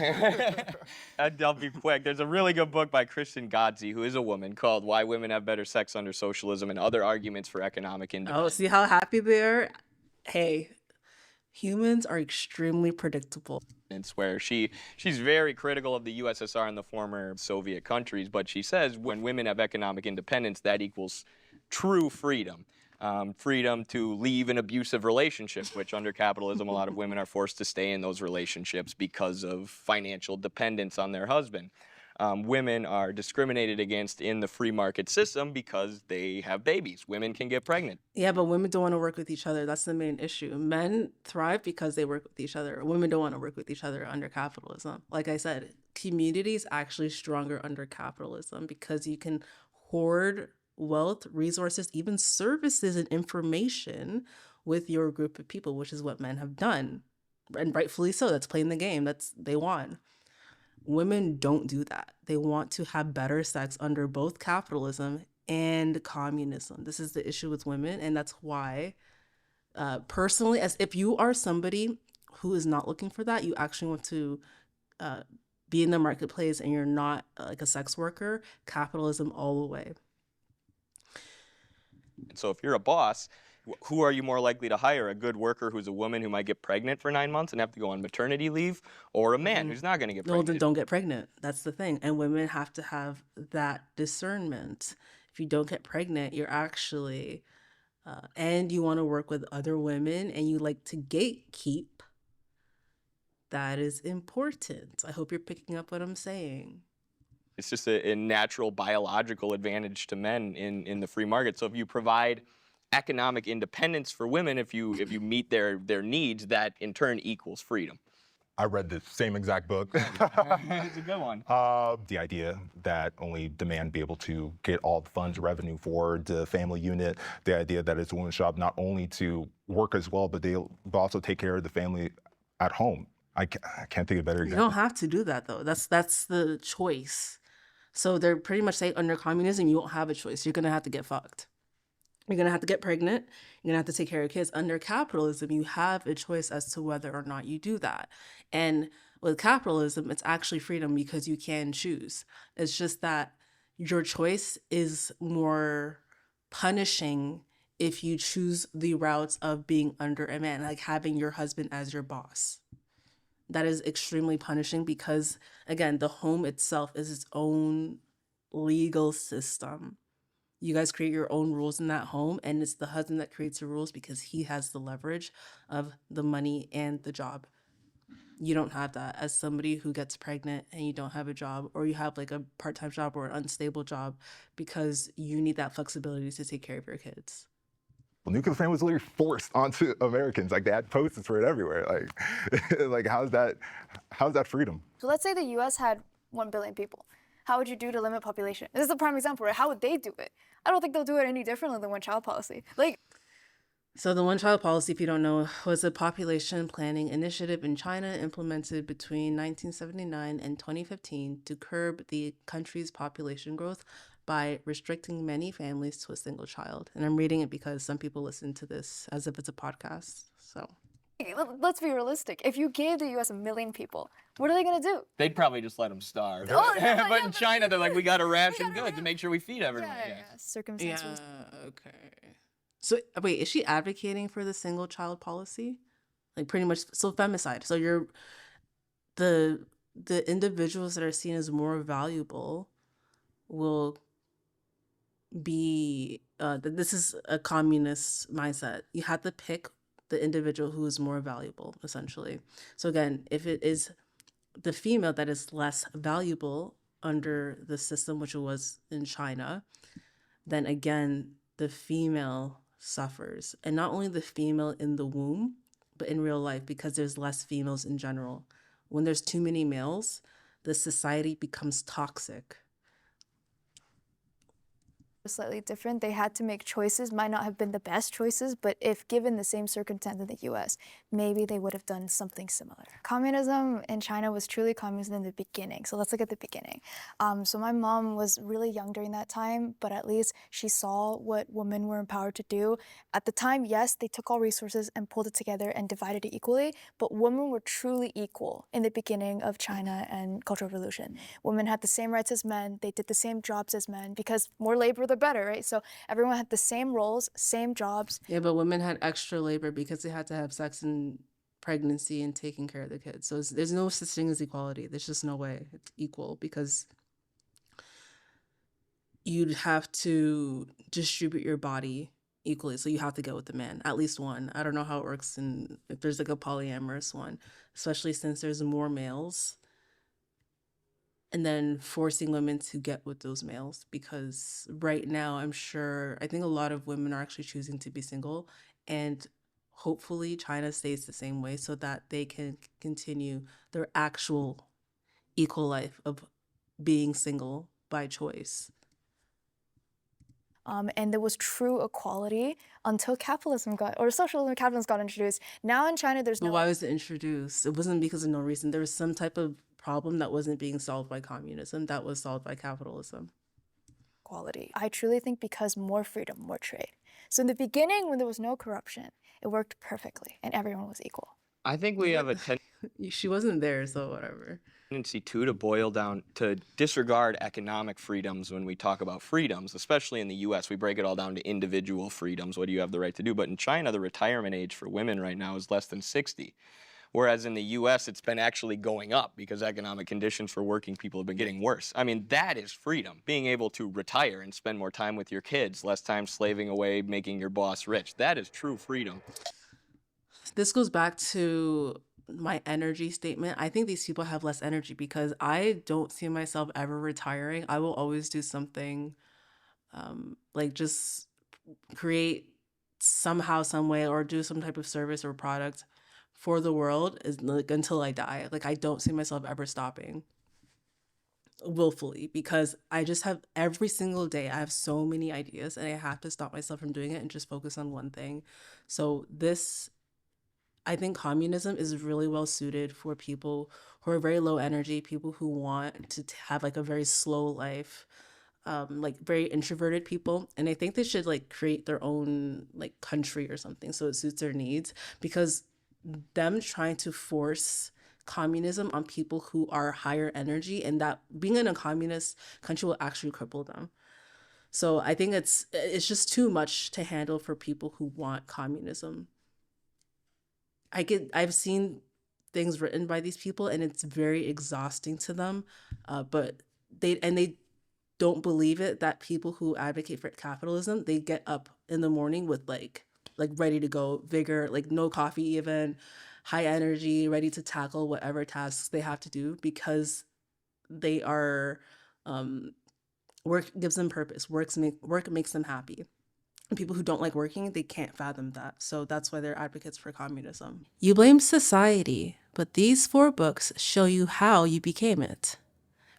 I'll be quick. There's a really good book by Kristen Godsey, who is a woman, called Why Women Have Better Sex Under Socialism and Other Arguments for Economic Independence. Oh, see how happy they are? Hey, humans are extremely predictable. It's where she's very critical of the USSR and the former Soviet countries, but she says when women have economic independence, that equals true freedom. Freedom to leave an abusive relationship, which under capitalism, a lot of women are forced to stay in those relationships because of financial dependence on their husband. Women are discriminated against in the free market system because they have babies. Women can get pregnant. Yeah, but women don't want to work with each other. That's the main issue. Men thrive because they work with each other. Women don't want to work with each other under capitalism. Like I said, community is actually stronger under capitalism because you can hoard wealth, resources, even services and information with your group of people, which is what men have done. And rightfully so. That's playing the game. They won. Women don't do that. They want to have better sex under both capitalism and communism. This is the issue with women, and that's why, personally, as if you are somebody who is not looking for that, you actually want to be in the marketplace and you're not like a sex worker, capitalism all the way. And so if you're a boss, who are you more likely to hire? A good worker who's a woman who might get pregnant for 9 months and have to go on maternity leave, or a man who's not going to get pregnant? No, then don't get pregnant. That's the thing. And women have to have that discernment. If you don't get pregnant, you're actually, and you want to work with other women and you like to gatekeep, that is important. I hope you're picking up what I'm saying. It's just a natural biological advantage to men in the free market. So if you provide economic independence for women, if you meet their needs, that in turn equals freedom. I read the same exact book. It's a good one. The idea that only the man be able to get all the funds, revenue for the family unit, the idea that it's a woman's job not only to work as well, but they'll also take care of the family at home. I can't think of a better example. You don't have to do that though. That's the choice. So they're pretty much saying under communism, you don't have a choice. You're gonna have to get fucked. You're gonna have to get pregnant. You're gonna have to take care of kids. Under capitalism, you have a choice as to whether or not you do that. And with capitalism, it's actually freedom because you can choose. It's just that your choice is more punishing if you choose the routes of being under a man, like having your husband as your boss. That is extremely punishing because, again, the home itself is its own legal system. You guys create your own rules in that home, and it's the husband that creates the rules because he has the leverage of the money and the job. You don't have that as somebody who gets pregnant and you don't have a job, or you have like a part-time job or an unstable job because you need that flexibility to take care of your kids. Well, nuclear family was literally forced onto Americans. Like they had posters for it everywhere. Like how's that freedom? So let's say the US had 1 billion people. How would you do to limit population? This is a prime example, right? How would they do it? I don't think they'll do it any differently than one-child policy. Like, So the one-child policy, if you don't know, was a population planning initiative in China implemented between 1979 and 2015 to curb the country's population growth by restricting many families to a single child. And I'm reading it because some people listen to this as if it's a podcast. So Let's be realistic. If you gave the US 1 million people, what are they gonna do? They'd probably just let them starve. Oh, yeah, But yeah, in China, they're like, we got to ration gotta goods to make sure we feed everyone. Yeah. Circumstances. okay. So wait, is she advocating for the single child policy? Like pretty much, so femicide. So you're the individuals that are seen as more valuable will be this is a communist mindset. You have to pick the individual who is more valuable, essentially. So again, if it is the female that is less valuable under the system, which it was in China, then again, the female suffers. And not only the female in the womb, but in real life, because there's less females in general. When there's too many males, the society becomes toxic. Slightly different. They had to make choices, might not have been the best choices, but if given the same circumstance in the US, maybe they would have done something similar. Communism in China was truly communism in the beginning. So let's look at the beginning. So my mom was really young during that time, but at least she saw what women were empowered to do. At the time, yes, they took all resources and pulled it together and divided it equally, but women were truly equal in the beginning of China and Cultural Revolution. Women had the same rights as men, they did the same jobs as men, because more labor, the better, right? So everyone had the same roles, same jobs. Yeah, but women had extra labor because they had to have sex and pregnancy and taking care of the kids. So there's no such thing as equality. There's just no way it's equal, because you'd have to distribute your body equally. So you have to go with the man, at least one. I don't know how it works and if there's like a polyamorous one, especially since there's more males. And then forcing women to get with those males, because right now I think a lot of women are actually choosing to be single, and hopefully China stays the same way so that they can continue their actual equal life of being single by choice. And there was true equality until capitalism or socialism and capitalism got introduced. Now in China, there's But no why was it introduced? It wasn't because of no reason. There was some type of problem that wasn't being solved by communism that was solved by capitalism. equality. I truly think because more freedom, more trade. So in the beginning, when there was no corruption, it worked perfectly and everyone was equal. I think we have a She wasn't there, so whatever. tendency too to boil down to disregard economic freedoms when we talk about freedoms, especially in the US. We break it all down to individual freedoms. What do you have the right to do? But in China, the retirement age for women right now is less than 60. Whereas in the US, it's been actually going up because economic conditions for working people have been getting worse. I mean, that is freedom. Being able to retire and spend more time with your kids, less time slaving away, making your boss rich. That is true freedom. This goes back to my energy statement. I think these people have less energy because I don't see myself ever retiring. I will always do something, like just create somehow, some way, or do some type of service or product for the world is like until I die. Like I don't see myself ever stopping willfully, because I just have every single day I have so many ideas and I have to stop myself from doing it and just focus on one thing. So I think communism is really well suited for people who are very low energy, people who want to have like a very slow life, like very introverted people. And I think they should like create their own like country or something so it suits their needs, because them trying to force communism on people who are higher energy, and that being in a communist country will actually cripple them. So I think it's just too much to handle for people who want communism. I've seen things written by these people and it's very exhausting to them, but they don't believe it, that people who advocate for capitalism, they get up in the morning with like ready to go, vigor, like no coffee even, high energy, ready to tackle whatever tasks they have to do, because they are work gives them purpose. Work makes them happy. And people who don't like working, they can't fathom that. So that's why they're advocates for communism. You blame society, but these 4 books show you how you became it.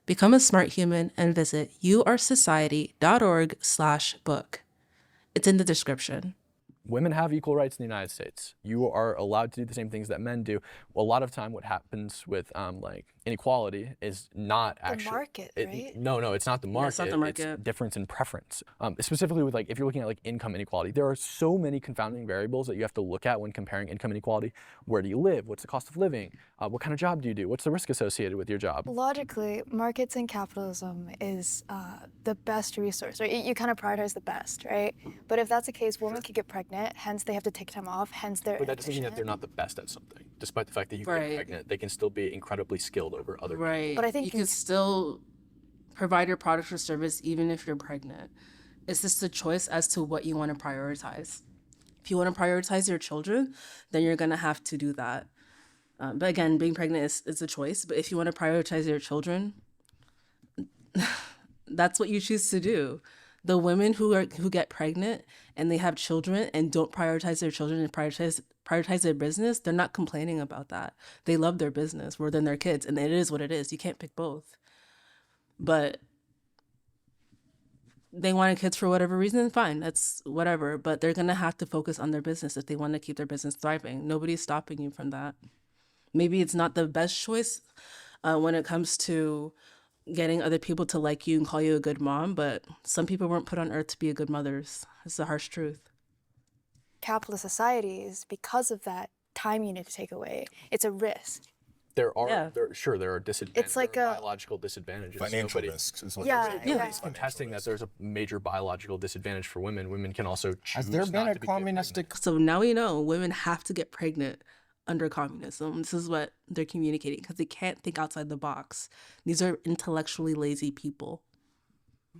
Become a smart human and visit youaresociety.org/book. It's in the description. Women have equal rights in the United States. You are allowed to do the same things that men do. A lot of time what happens with like inequality is not The actually market, right? No, it's not the market. it's not the market. It's difference in preference. Specifically with like if you're looking at like income inequality, there are so many confounding variables that you have to look at when comparing income inequality. Where do you live? What's the cost of living? What kind of job do you do? What's the risk associated with your job? Logically, markets and capitalism is the best resource, right? You kind of prioritize the best, right? But if that's the case, women could get pregnant, hence they have to take time off, hence they're But that doesn't mean that inefficient. they're not the best at something. Despite the fact that you Right. get pregnant, they can still be incredibly skilled over other people. Right. But I think you can still provide your product or service even if you're pregnant. It's just a choice as to what you want to prioritize. If you want to prioritize your children, then you're going to have to do that. But again, being pregnant is a choice. But if you want to prioritize your children, that's what you choose to do. The women who get pregnant and they have children and don't prioritize their children and prioritize their business, they're not complaining about that. They love their business more than their kids, and it is what it is. You can't pick both. But they wanted kids for whatever reason, fine, that's whatever. But they're gonna have to focus on their business if they want to keep their business thriving. Nobody's stopping you from that. Maybe it's not the best choice when it comes to getting other people to like you and call you a good mom, but some people weren't put on earth to be a good mothers. It's the harsh truth. capitalist societies, because of that time you need to take away, it's a risk. There are Yeah. there are disadvantages. It's like there are a- biological disadvantages. Financial Nobody- risks is what Yeah, it is. yeah. Nobody's contesting that there's a major biological disadvantage for women. Women can also choose Has there been not a to be communistic? So now we know women have to get pregnant under communism. This is what they're communicating because they can't think outside the box. These are intellectually lazy people.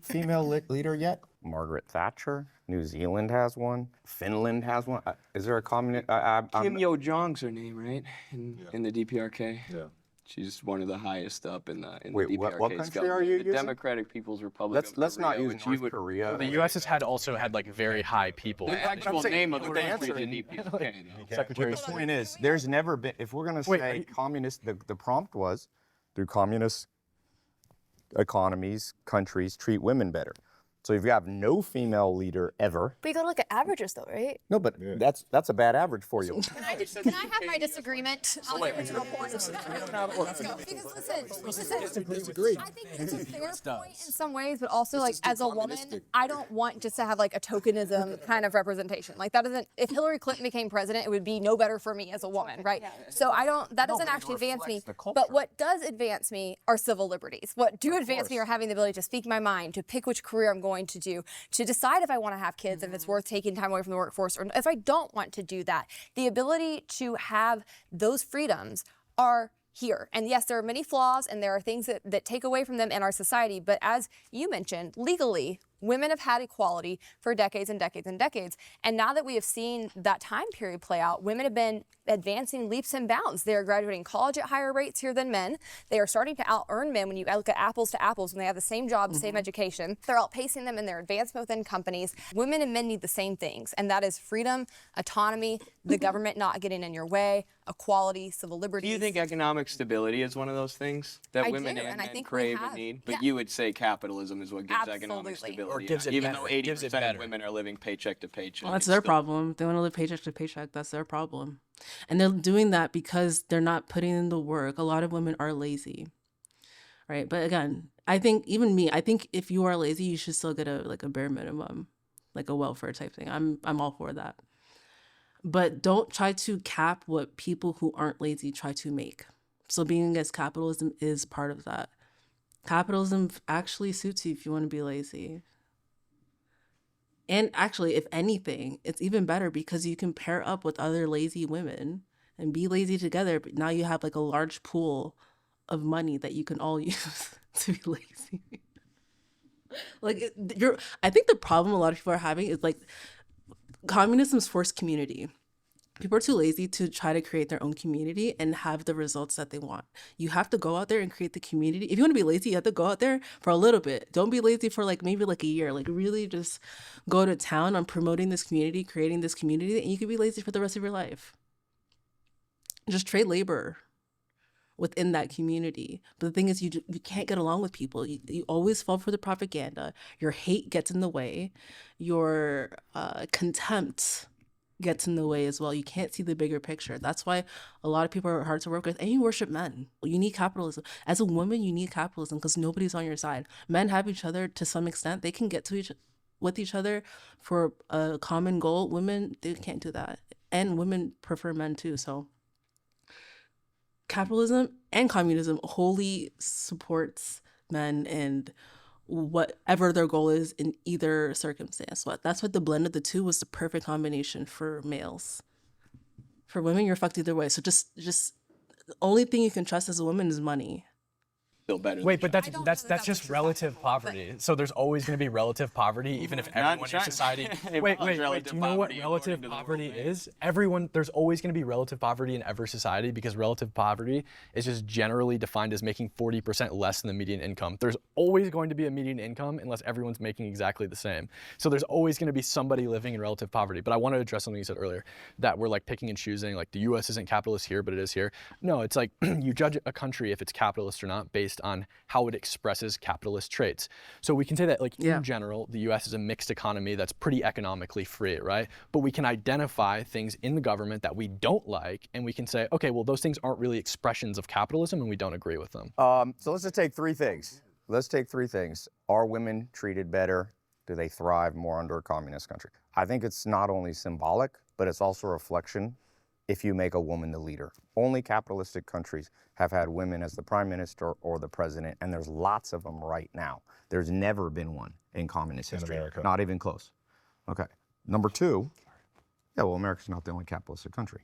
Female leader yet? Margaret Thatcher. New Zealand has one. Finland has one. Is there a communist? Kim Yo Jong's her name, right? In the DPRK. Yeah. She's one of the highest up in the Wait, DPRK. what country are you The using? Democratic People's Republic. Let's of not Korea, use which North you would- Korea. The U.S. has also had like very high people. The actual saying name of the the country answer- is the DPRK. though. Secretary. The point is, there's never been. If we're gonna Wait, say are you- communist, the prompt was, through communist economies, countries treat women better. So if you have no female leader ever, But you gotta look at averages though, right? no, but that's a bad average for you. Can I have my disagreement on the original point? Because listen, I think it's a fair point in some ways, but also like as a woman, I don't want just to have like a tokenism kind of representation. Like that doesn't, if Hillary Clinton became president, it would be no better for me as a woman, right? So that doesn't actually advance me. But what does advance me are civil liberties. What do advance me are having the ability to speak my mind, to pick which career I'm going to do, to decide if I want to have kids, if it's worth taking time away from the workforce, or if I don't want to do that. The ability to have those freedoms are here. And yes, there are many flaws and there are things that take away from them in our society. But as you mentioned, legally, women have had equality for decades and decades and decades. And now that we have seen that time period play out, women have been advancing leaps and bounds. They are graduating college at higher rates here than men. They are starting to out-earn men when you look at apples to apples, when they have the same job, same education. They're outpacing them in their advancement within companies. Women and men need the same things, and that is freedom, autonomy, the government not getting in your way, equality, civil liberties. Do you think economic stability is one of those things that I women do, and and I men think we crave have. and need? But Yeah. you would say capitalism is what gives economic Absolutely. stability, Or gives it even better. though Gives it 80% of better. women are living paycheck to paycheck. Well, that's it's their still- problem. They want to live paycheck to paycheck. That's their problem. And they're doing that because they're not putting in the work. A lot of women are lazy. Right? But again, I think even me, I think if you are lazy, you should still get a bare minimum, like a welfare type thing. I'm all for that. But don't try to cap what people who aren't lazy try to make. So being against capitalism is part of that. Capitalism actually suits you if you want to be lazy. And actually, if anything, it's even better because you can pair up with other lazy women and be lazy together. But now you have like a large pool of money that you can all use to be lazy. I think the problem a lot of people are having is like communism's forced community. People are too lazy to try to create their own community and have the results that they want. You have to go out there and create the community. If you want to be lazy, you have to go out there for a little bit. Don't be lazy for maybe a year. Really just go to town on promoting this community, creating this community, and you can be lazy for the rest of your life. Just trade labor within that community. But the thing is, you can't get along with people. You always fall for the propaganda. Your hate gets in the way. Your contempt gets in the way as well. You can't see the bigger picture. That's why a lot of people are hard to work with, and you worship men. You need capitalism. As a woman, you need capitalism because nobody's on your side. Men have each other to some extent. They can get to with each other for a common goal. Women, they can't do that. And women prefer men too. So capitalism and communism wholly supports men and whatever their goal is in either circumstance. That's what the blend of the two was the perfect combination for males. For women, you're fucked either way. So just the only thing you can trust as a woman is money. Still better. Wait, but don't know that's that that's just what you're relative talking about, poverty. So there's always going to be relative poverty, even if everyone in China. society. It Wait. was Do relative you know what poverty relative according to the poverty world bank. is? There's always going to be relative poverty in every society because relative poverty is just generally defined as making 40% less than the median income. There's always going to be a median income unless everyone's making exactly the same. So there's always going to be somebody living in relative poverty. But I want to address something you said earlier, that we're like picking and choosing, like the U.S. isn't capitalist here, but it is here. No, it's like you judge a country if it's capitalist or not based on how it expresses capitalist traits. So we can say that, like, in general, the US is a mixed economy that's pretty economically free, right? But we can identify things in the government that we don't like, and we can say, okay, well, those things aren't really expressions of capitalism, and we don't agree with them. So let's just take three things. Let's take three things. Are women treated better? Do they thrive more under a communist country? I think it's not only symbolic, but it's also a reflection if you make a woman the leader. Only capitalistic countries have had women as the prime minister or the president, and there's lots of them right now. There's never been one in communist history. America. Not even close. Okay. Number two, yeah, well, America's not the only capitalistic country.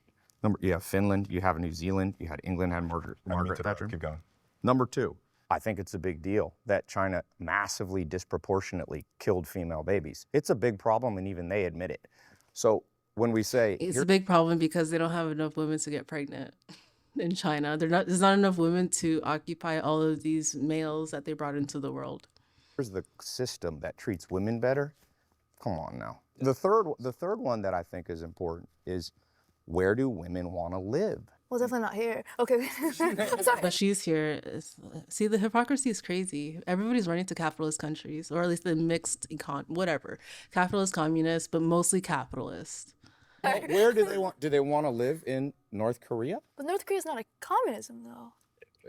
You have Finland, you have New Zealand, you had England, had Margaret Thatcher. Keep going. Number two, I think it's a big deal that China massively disproportionately killed female babies. It's a big problem, and even they admit it. So when we say It's a big problem because they don't have enough women to get pregnant in China. There's not enough women to occupy all of these males that they brought into the world. here's the system that treats women better, come on now. The third one that I think is important is, where do women want to live? Well, definitely not here. Okay. I'm sorry. But she's here. See, the hypocrisy is crazy. Everybody's running to capitalist countries, or at least the mixed whatever. Capitalist, communist, but mostly capitalist. Where do they want? Do they want to live in North Korea? But North Korea is not a communism, though.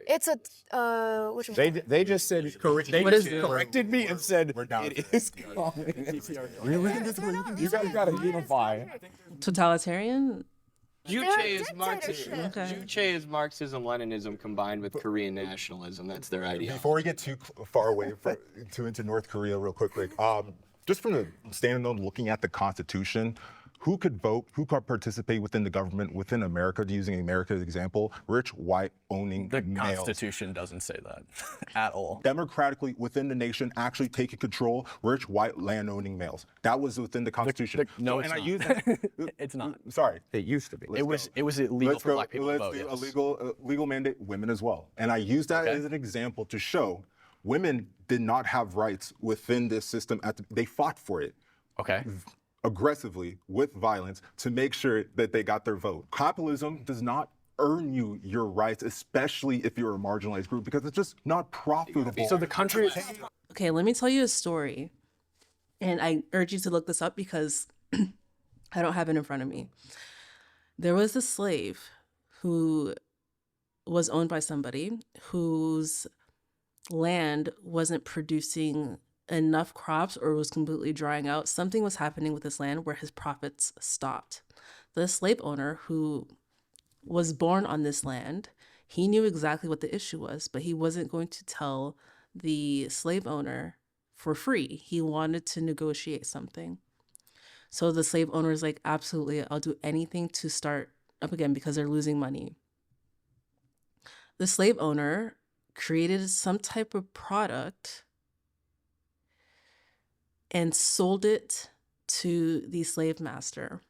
It's a which one? They just said they What is just it? corrected me and said We're down it to is communism. Really? You guys got to unify. Totalitarian. Juche is dictatorship. Marxism. Okay. Juche is Marxism, Leninism combined with Korean nationalism. That's their idea. Before we get too far away into North Korea, real quick, just from the standing on looking at the Constitution, who could vote, who could participate within the government within America, using America as an example? Rich, white, owning The males. Constitution doesn't say that at all. Democratically within the nation, actually taking control, rich, white, land-owning males. That was within the Constitution. No, So- it's and not. I use that. It's not. Sorry. It used to be. It was illegal Let's for go. black people to Let's vote. do Yes. a legal mandate women as well. And I use that Okay. as an example to show women did not have rights within this system. They fought for it Okay. aggressively with violence to make sure that they got their vote. Capitalism does not earn you your rights, especially if you're a marginalized group, because it's just not profitable. So the country. Okay, let me tell you a story. And I urge you to look this up because I don't have it in front of me. There was a slave who was owned by somebody whose land wasn't producing enough crops or was completely drying out. Something was happening with his land where his profits stopped. The slave owner who was born on this land, he knew exactly what the issue was, but he wasn't going to tell the slave owner for free. He wanted to negotiate something. So the slave owner is like, absolutely, I'll do anything to start up again because they're losing money. The slave owner created some type of product and sold it to the slave master.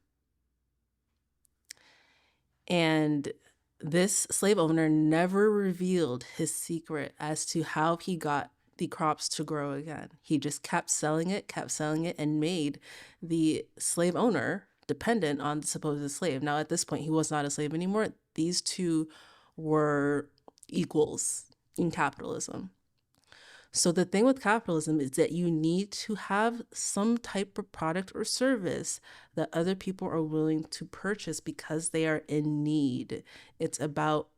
And this slave owner never revealed his secret as to how he got the crops to grow again. He just kept selling it, and made the slave owner dependent on the supposed slave. Now, at this point, he was not a slave anymore. These two were equals in capitalism. So the thing with capitalism is that you need to have some type of product or service that other people are willing to purchase because they are in need. It's about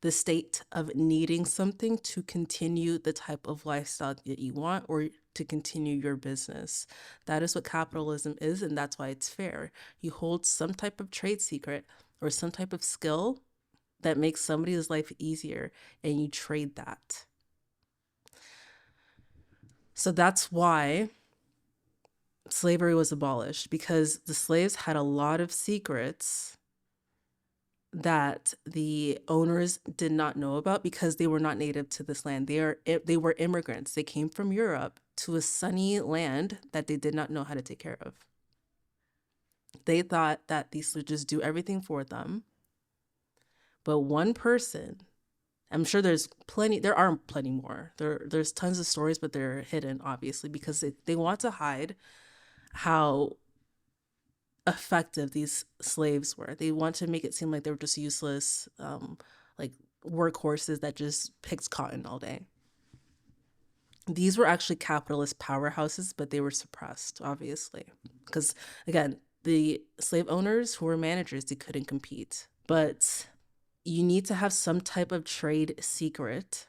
the state of needing something to continue the type of lifestyle that you want or to continue your business. That is what capitalism is, and that's why it's fair. You hold some type of trade secret or some type of skill that makes somebody's life easier, and you trade that. So that's why slavery was abolished, because the slaves had a lot of secrets that the owners did not know about because they were not native to this land. They were immigrants. They came from Europe to a sunny land that they did not know how to take care of. They thought that these would just do everything for them. But one person, I'm sure there are plenty more. There's tons of stories, but they're hidden, obviously, because they want to hide how effective these slaves were. They want to make it seem like they were just useless, like workhorses that just picked cotton all day. These were actually capitalist powerhouses, but they were suppressed, obviously, because again, the slave owners who were managers, they couldn't compete. But you need to have some type of trade secret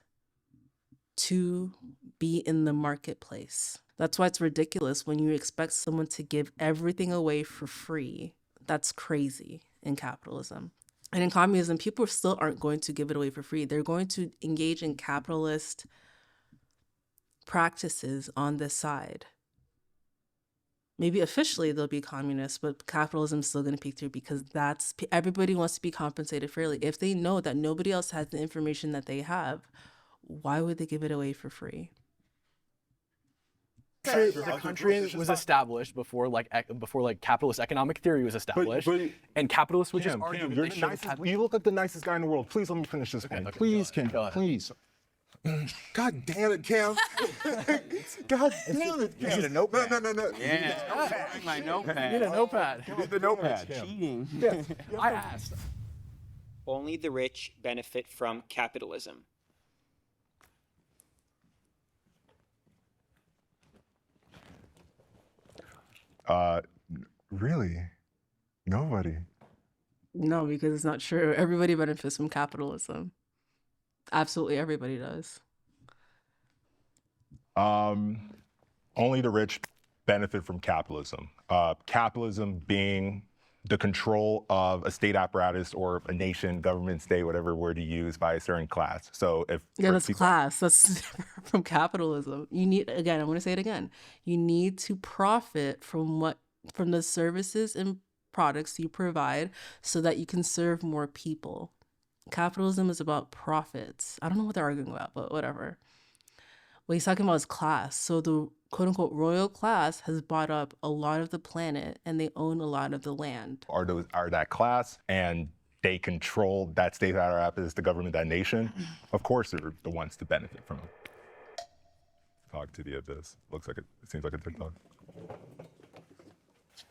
to be in the marketplace. That's why it's ridiculous when you expect someone to give everything away for free. That's crazy in capitalism. And in communism, people still aren't going to give it away for free. They're going to engage in capitalist practices on this side. Maybe officially they'll be communists, but capitalism's still going to peek through because everybody wants to be compensated fairly. If they know that nobody else has the information that they have, why would they give it away for free? The country was established before capitalist economic theory was established, and capitalists would just argue. You're the nicest, you look like the nicest guy in the world. Please let me finish this point. Please, Kim, please. God damn it, Cam. God damn it, Cam. You need a notepad. No. Yeah, my notepad. You need a notepad. You need the notepad. Cheating. I asked. Only the rich benefit from capitalism. Really? Nobody. No, because it's not true. Everybody benefits from capitalism. Absolutely everybody does. Only the rich benefit from capitalism. Capitalism being the control of a state apparatus or a nation, government, state, whatever word you use, by a certain class. So if that's class. That's from capitalism. You need, again, I'm going to say it again. You need to profit from the services and products you provide so that you can serve more people. Capitalism is about profits. I don't know what they're arguing about, but whatever. What he's talking about is class. So the quote unquote royal class has bought up a lot of the planet and they own a lot of the land. Are that class, and they control that state apparatus, the government, that nation. Of course, they're the ones to benefit from it. Talk to the abyss. It seems like a TikTok.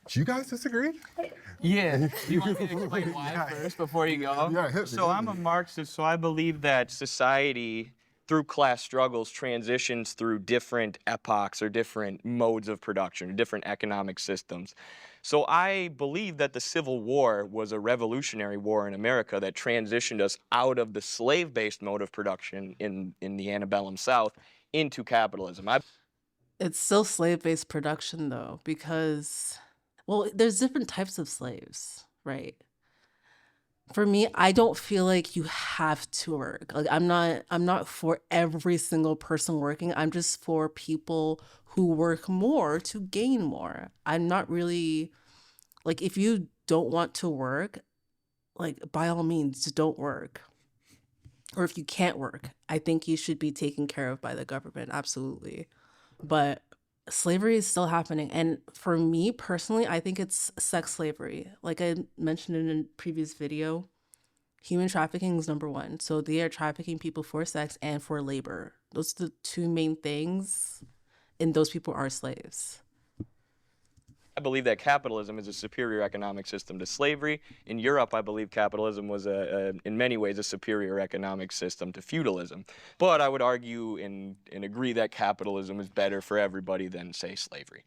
Do you guys disagree? Yeah. You want me to explain why first before you go? Yeah, hit me. So I'm a Marxist, so I believe that society, through class struggles, transitions through different epochs or different modes of production, or different economic systems. So I believe that the Civil War was a revolutionary war in America that transitioned us out of the slave-based mode of production in the antebellum South into capitalism. It's still slave-based production though, because, well, there's different types of slaves, right? For me, I don't feel like you have to work. Like I'm not for every single person working. I'm just for people who work more to gain more. I'm not really like, if you don't want to work, like by all means, don't work. Or if you can't work, I think you should be taken care of by the government. Absolutely. But slavery is still happening. And for me personally, I think it's sex slavery. Like I mentioned in a previous video, human trafficking is number one. So they are trafficking people for sex and for labor. Those are the two main things. And those people are slaves. I believe that capitalism is a superior economic system to slavery. In Europe, I believe capitalism was in many ways a superior economic system to feudalism. But I would argue and agree that capitalism is better for everybody than, say, slavery.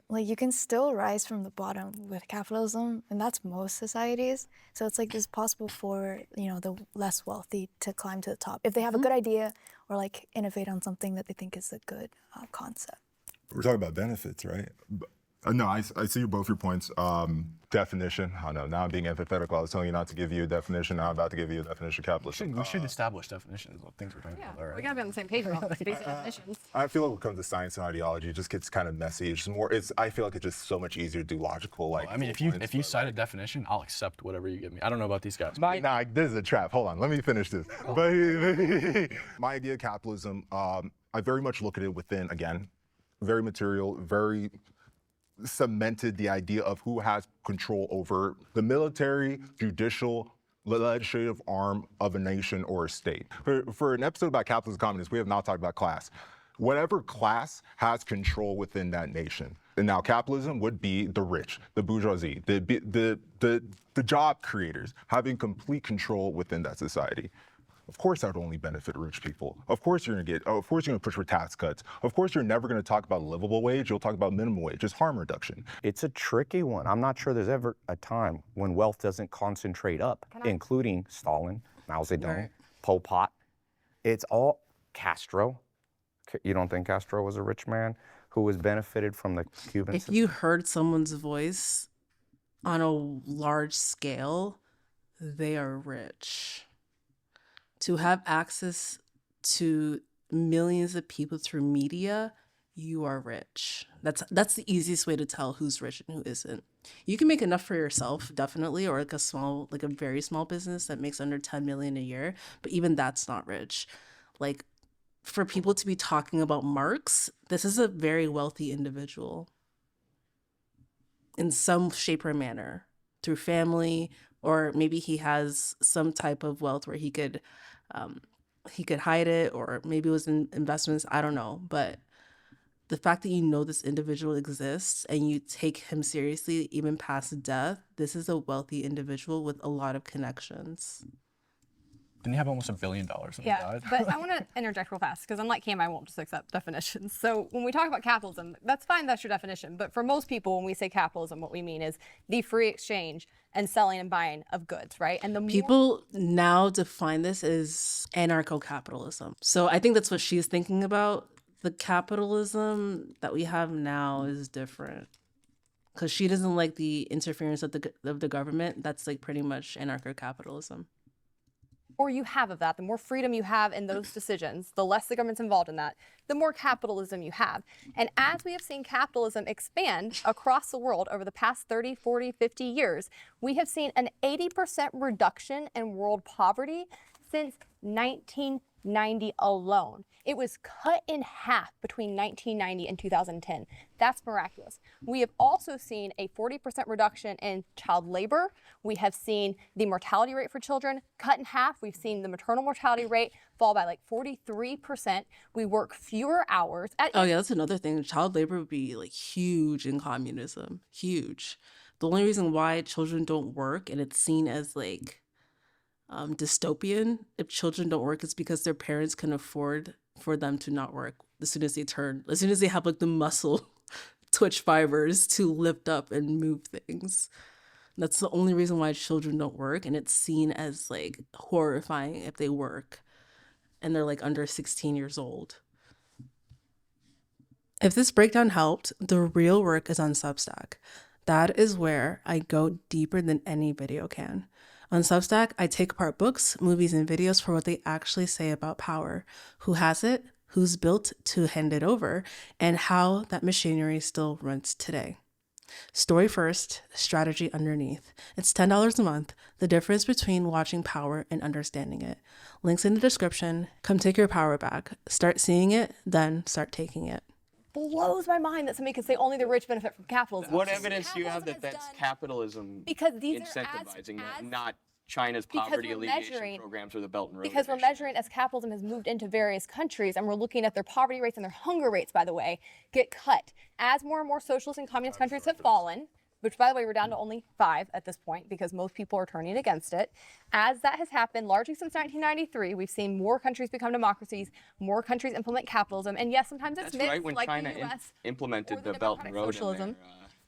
Like, you can still rise from the bottom with capitalism, and that's most societies. So it's like it's possible for, the less wealthy to climb to the top if they have a good idea or like innovate on something that they think is a good concept. We're talking about benefits, right? No, I see both your points. Definition, I know, now I'm being antithetical. I was telling you not to give you a definition. Now I'm about to give you a definition of capitalism. We should establish definitions of things we're talking about. Right? We gotta be on the same page about these basic definitions. I feel like when it comes to science and ideology, it just gets kind of messy. It's just more, I feel like it's just so much easier to do logical, like. I mean, if you cite a definition, I'll accept whatever you give me. I don't know about these guys. Nah, this is a trap. Hold on, let me finish this. But my idea of capitalism, I very much look at it within, again, very material, very cemented the idea of who has control over the military, judicial, legislative arm of a nation or a state. For an episode about capitalism and communism, we have not talked about class. Whatever class has control within that nation. And now capitalism would be the rich, the bourgeoisie, the job creators, having complete control within that society. Of course, that would only benefit rich people. Of course, you're gonna push for tax cuts. Of course, you're never gonna talk about livable wage. You'll talk about minimum wage, just harm reduction. It's a tricky one. I'm not sure there's ever a time when wealth doesn't concentrate up, including Stalin, Mao Zedong, Pol Pot. It's all Castro. You don't think Castro was a rich man who was benefited from the Cuban system? If you heard someone's voice on a large scale, they are rich. To have access to millions of people through media, you are rich. That's the easiest way to tell who's rich and who isn't. You can make enough for yourself, definitely, or like a very small business that makes under 10 million a year, but even that's not rich. Like, for people to be talking about Marx, this is a very wealthy individual in some shape or manner, through family, or maybe he has some type of wealth where he could hide it, or maybe it was in investments, I don't know. But the fact that you know this individual exists and you take him seriously even past death, this is a wealthy individual with a lot of connections. Didn't he have almost $1 billion when he died? But I want to interject real fast, because unlike Cam, I won't just accept definitions. So when we talk about capitalism, that's fine, that's your definition. But for most people, when we say capitalism, what we mean is the free exchange and selling and buying of goods, right? And the people now define this as anarcho-capitalism. So I think that's what she's thinking about. The capitalism that we have now is different, because she doesn't like the interference of the government. That's like pretty much anarcho-capitalism. more you have of that, the more freedom you have in those decisions, the less the government's involved in that, the more capitalism you have. And as we have seen capitalism expand across the world over the past 30, 40, 50 years, we have seen an 80% reduction in world poverty since 1990 alone. It was cut in half between 1990 and 2010. That's miraculous. We have also seen a 40% reduction in child labor. We have seen the mortality rate for children cut in half. We've seen the maternal mortality rate fall by like 43%. We work fewer hours. Oh yeah, that's another thing. Child labor would be like huge in communism, huge. The only reason why children don't work and it's seen as like dystopian if children don't work is because their parents can afford for them to not work as soon as they have like the muscle twitch fibers to lift up and move things. That's the only reason why children don't work, and it's seen as like horrifying if they work and they're like under 16 years old. If this breakdown helped, the real work is on Substack. That is where I go deeper than any video can. On Substack, I take apart books, movies, and videos for what they actually say about power, who has it, who's built to hand it over, and how that machinery still runs today. Story first, strategy underneath. It's $10 a month, the difference between watching power and understanding it. Links in the description. Come take your power back. Start seeing it, then start taking it. Blows my mind that somebody could say only the rich benefit from capitalism. What evidence do you have that that's capitalism because these incentivizing are that, not China's Because poverty we're alleviation measuring- programs or the Belt and Road Because we're Initiative. measuring as capitalism has moved into various countries and we're looking at their poverty rates and their hunger rates, by the way, get cut. As more and more socialist and communist countries have fallen, which by the way, we're down to only 5 at this point because most people are turning against it. As that has happened largely since 1993, we've seen more countries become democracies, more countries implement capitalism. And yes, sometimes it's That's mixed, right, when like China the US. or implemented the the Belt and democratic Road socialism.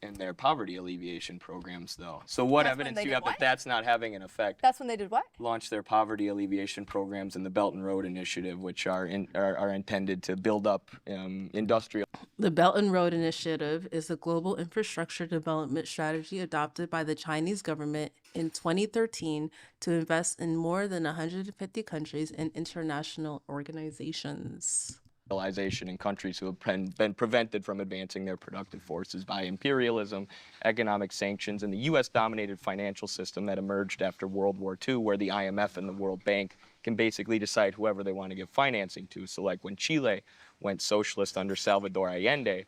in their poverty alleviation programs, though. So what That's when evidence they do you did have what? that that's not having an effect? That's when they did what? Launched their poverty alleviation programs in the Belt and Road Initiative, which are intended to build up industrial. The Belt and Road Initiative is a global infrastructure development strategy adopted by the Chinese government in 2013 to invest in more than 150 countries and international organizations. In countries who have been prevented from advancing their productive forces by imperialism, economic sanctions, and the U.S.-dominated financial system that emerged after World War II, where the IMF and the World Bank can basically decide whoever they want to give financing to. So like when Chile went socialist under Salvador Allende,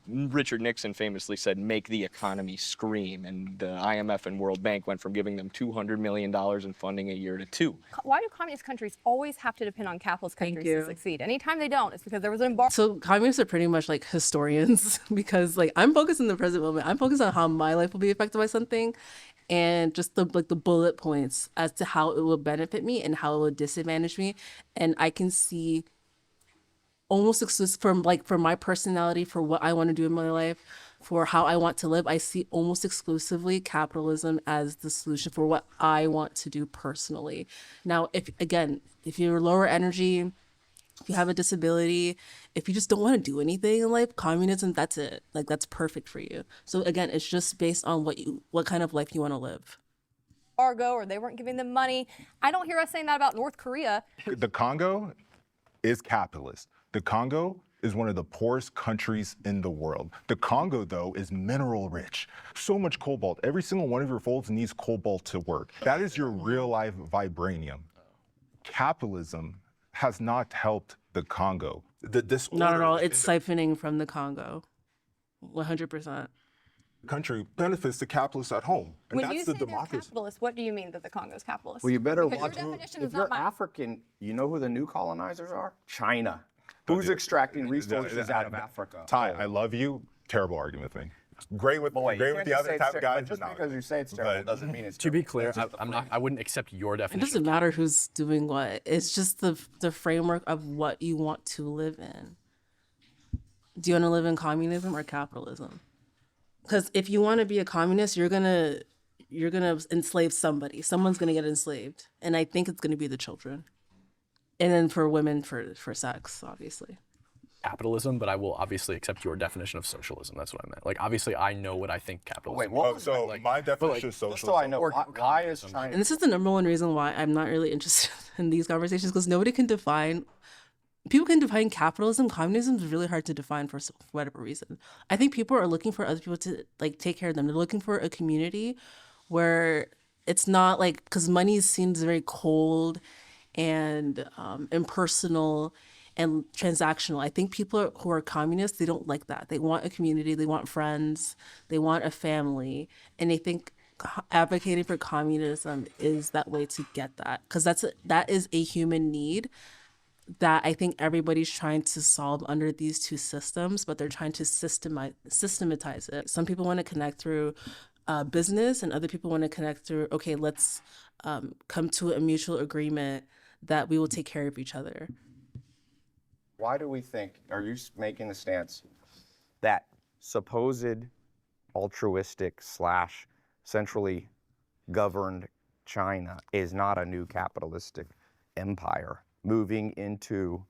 Richard Nixon famously said, "Make the economy scream," and the IMF and World Bank went from giving them $200 million in funding a year to 2. Why do communist countries always have to depend on capitalist countries you. to succeed? Anytime they don't, it's because there was an embargo. So communists are pretty much like historians because like I'm focused in the present moment. I'm focused on how my life will be affected by something and just the bullet points as to how it will benefit me and how it will disadvantage me. And I can see almost exclusive for my personality, for what I want to do in my life, for how I want to live, I see almost exclusively capitalism as the solution for what I want to do personally. Now, if you're lower energy, if you have a disability, if you just don't want to do anything in life, communism, that's it. Like that's perfect for you. So again, it's just based on what kind of life you want to live. Or they weren't giving them money. I don't hear us saying that about North Korea. The Congo is capitalist. The Congo is one of the poorest countries in the world. The Congo, though, is mineral rich. So much cobalt. Every single one of your folds needs cobalt to work. That is your real life vibranium. Capitalism has not helped the Congo. Not at all. It's siphoning from the Congo. 100%. Country benefits the capitalists at home. And When that's you the say they're democracy. capitalist, what do you mean that the Congo is capitalist? Well, you better Because watch. your definition If is you're not mine. African, you know who the new colonizers are? China. Who's extracting resources out of Africa? Ty, I love you. Terrible argument with me. Great with, Boy, great with the other type of guys. Just but no. because you say it's terrible doesn't mean it's To be terrible. clear, I wouldn't accept your It definition. doesn't matter who's doing what. It's just the framework of what you want to live in. Do you want to live in communism or capitalism? Because if you want to be a communist, you're gonna enslave somebody. Someone's gonna get enslaved, and I think it's gonna be the children. And then for women, for sex, obviously. Capitalism, but I will obviously accept your definition of socialism. That's what I meant. Like, obviously, I know what I think capitalism Wait, what? Oh, so my definition of Just so I socialism. know, why is China? And this is the number one reason why I'm not really interested in these conversations, because nobody can define. People can define capitalism. Communism is really hard to define for whatever reason. I think people are looking for other people to like take care of them. They're looking for a community where it's not like, because money seems very cold and impersonal and transactional. I think people who are communists, they don't like that. They want a community, they want friends, they want a family, and they think advocating for communism is that way to get that, because that is a human need that I think everybody's trying to solve under these two systems, but they're trying to systematize it. Some people want to connect through business, and other people want to connect through, okay, let's come to a mutual agreement that we will take care of each other. Why do we think, are you making the stance that supposed altruistic / centrally governed China is not a new capitalistic empire moving into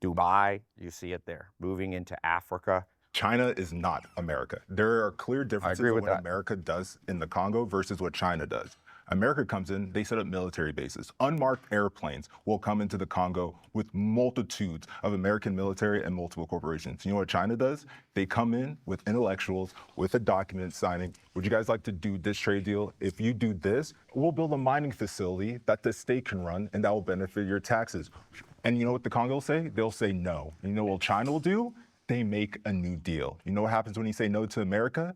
Dubai? You see it there, moving into Africa. China is not America. There are clear differences agree in with what that. America does in the Congo versus what China does. America comes in, they set up military bases. Unmarked airplanes will come into the Congo with multitudes of American military and multiple corporations. You know what China does? They come in with intellectuals, with a document signing. Would you guys like to do this trade deal? If you do this, we'll build a mining facility that the state can run, and that will benefit your taxes. And you know what the Congo will say? They'll say no. And you know what China will do? They make a new deal. You know what happens when you say no to America?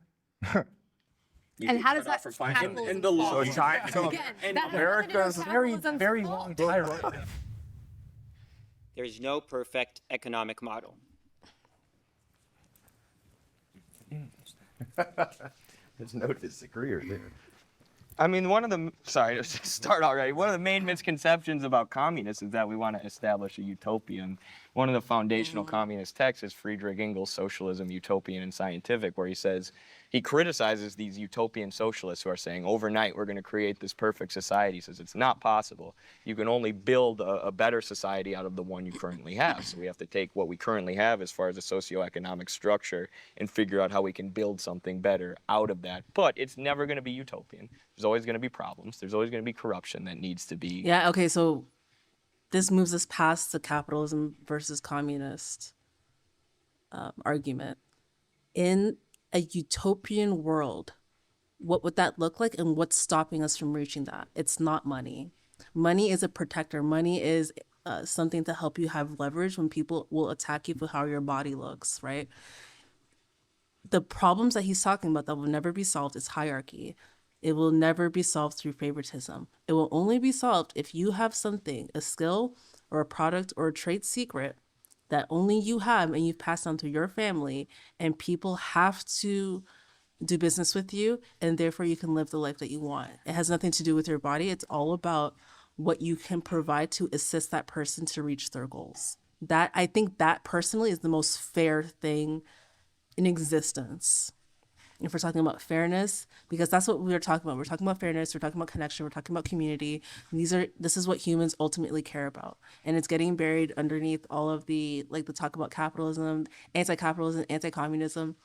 And how does that capitalism in the long fall? run. So Again, and that has nothing to do with America's capitalism's very fault. long tirade. There is no perfect economic model. there's no disagreeer there. I mean, sorry to start already. One of the main misconceptions about communists is that we want to establish a utopia. One of the foundational communist texts is Friedrich Engels' Socialism, Utopian and Scientific, where he criticizes these utopian socialists who are saying overnight we're going to create this perfect society. He says it's not possible. You can only build a better society out of the one you currently have. So we have to take what we currently have as far as a socioeconomic structure and figure out how we can build something better out of that. But it's never going to be utopian. There's always going to be problems. There's always going to be corruption that needs to be. Yeah, okay, so this moves us past the capitalism versus communist argument. In a utopian world, what would that look like, and what's stopping us from reaching that? It's not money. Money is a protector. Money is something to help you have leverage when people will attack you for how your body looks, right? The problems that he's talking about that will never be solved is hierarchy. It will never be solved through favoritism. It will only be solved if you have something, a skill or a product or a trade secret that only you have and you've passed on to your family, and people have to do business with you, and therefore you can live the life that you want. It has nothing to do with your body. It's all about what you can provide to assist that person to reach their goals. That, I think, that personally is the most fair thing in existence. If we're talking about fairness, because that's what we were talking about. We're talking about fairness, we're talking about connection, we're talking about community. This is what humans ultimately care about. And it's getting buried underneath all of the talk about capitalism, anti-communism.